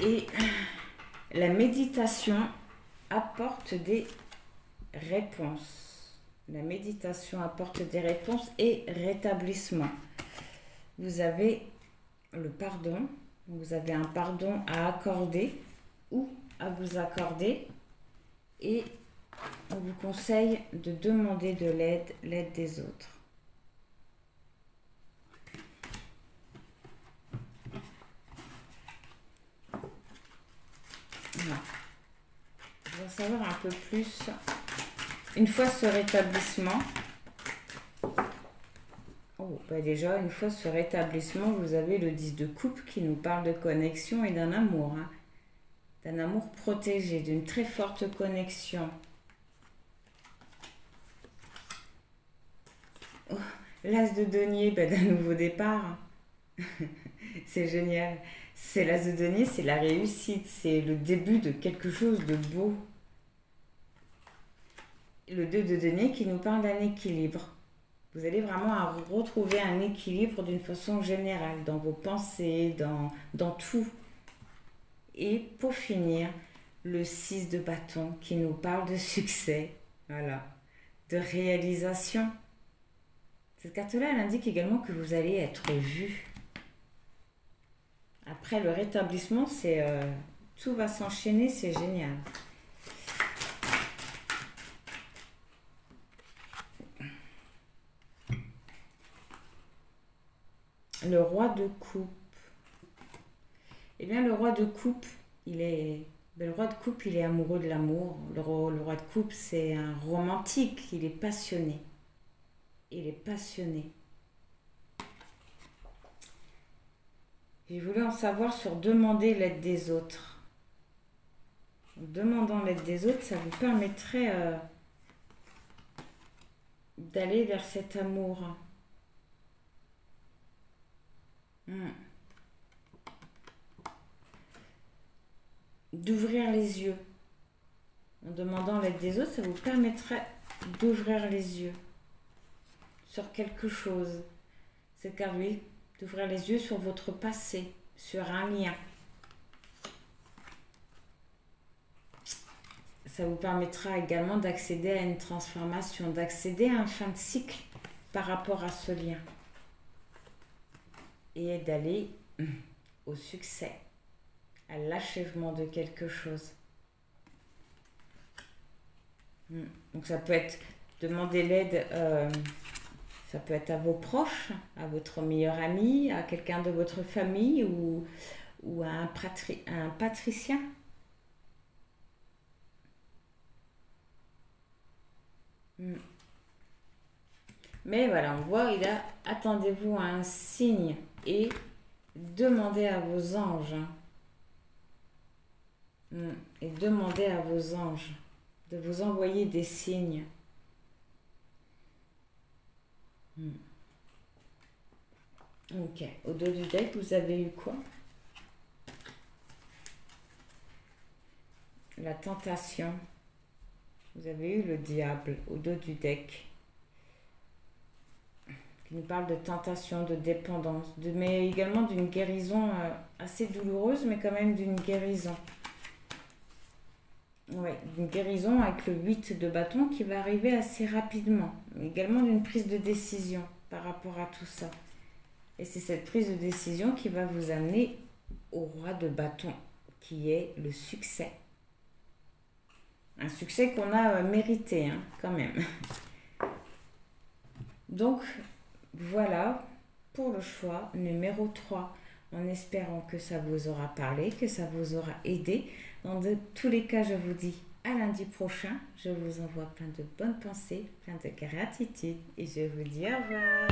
Speaker 1: Et la méditation apporte des réponses. La méditation apporte des réponses et rétablissement. Vous avez le pardon. Vous avez un pardon à accorder ou à vous accorder. Et on vous conseille de demander de l'aide des autres. Voilà. Je veux savoir un peu plus. Une fois ce rétablissement, déjà, une fois ce rétablissement, vous avez le 10 de coupe qui nous parle de connexion et d'un amour. D'un amour protégé, d'une très forte connexion. L'as de denier, d'un nouveau départ. C'est génial. C'est l'as de denier, c'est la réussite, c'est le début de quelque chose de beau. Le 2 de denier qui nous parle d'un équilibre. Vous allez vraiment retrouver un équilibre d'une façon générale dans vos pensées, dans tout. Et pour finir, le 6 de bâton qui nous parle de succès, voilà, de réalisation. Cette carte-là, elle indique également que vous allez être vu. Après le rétablissement, tout va s'enchaîner, c'est génial. Le roi de coupe. Eh bien, le roi de coupe, le roi de coupe, il est amoureux de l'amour. Le roi de coupe, c'est un romantique. Il est passionné. Il est passionné. J'ai voulu en savoir sur demander l'aide des autres. En demandant l'aide des autres, ça vous permettrait d'aller vers cet amour. D'ouvrir les yeux. En demandant l'aide des autres, ça vous permettrait d'ouvrir les yeux sur quelque chose. C'est car oui, d'ouvrir les yeux sur votre passé, sur un lien. Ça vous permettra également d'accéder à une transformation, d'accéder à un fin de cycle par rapport à ce lien. Et d'aller au succès, à l'achèvement de quelque chose. Donc ça peut être demander l'aide, ça peut être à vos proches, à votre meilleur ami, à quelqu'un de votre famille ou à un patricien. Mais voilà, on voit, attendez-vous à un signe et demandez à vos anges. Et demandez à vos anges de vous envoyer des signes. Ok, au dos du deck, vous avez eu quoi? La tentation. Vous avez eu le diable au dos du deck. Qui nous parle de tentation, de dépendance, mais également d'une guérison assez douloureuse, mais quand même d'une guérison. Oui, d'une guérison avec le 8 de bâton qui va arriver assez rapidement. Mais également d'une prise de décision par rapport à tout ça. Et c'est cette prise de décision qui va vous amener au roi de bâton, qui est le succès. Un succès qu'on a mérité, quand même. Donc, voilà pour le choix numéro 3, en espérant que ça vous aura parlé, que ça vous aura aidé. Dans tous les cas, je vous dis à lundi prochain. Je vous envoie plein de bonnes pensées, plein de gratitude et je vous dis au revoir.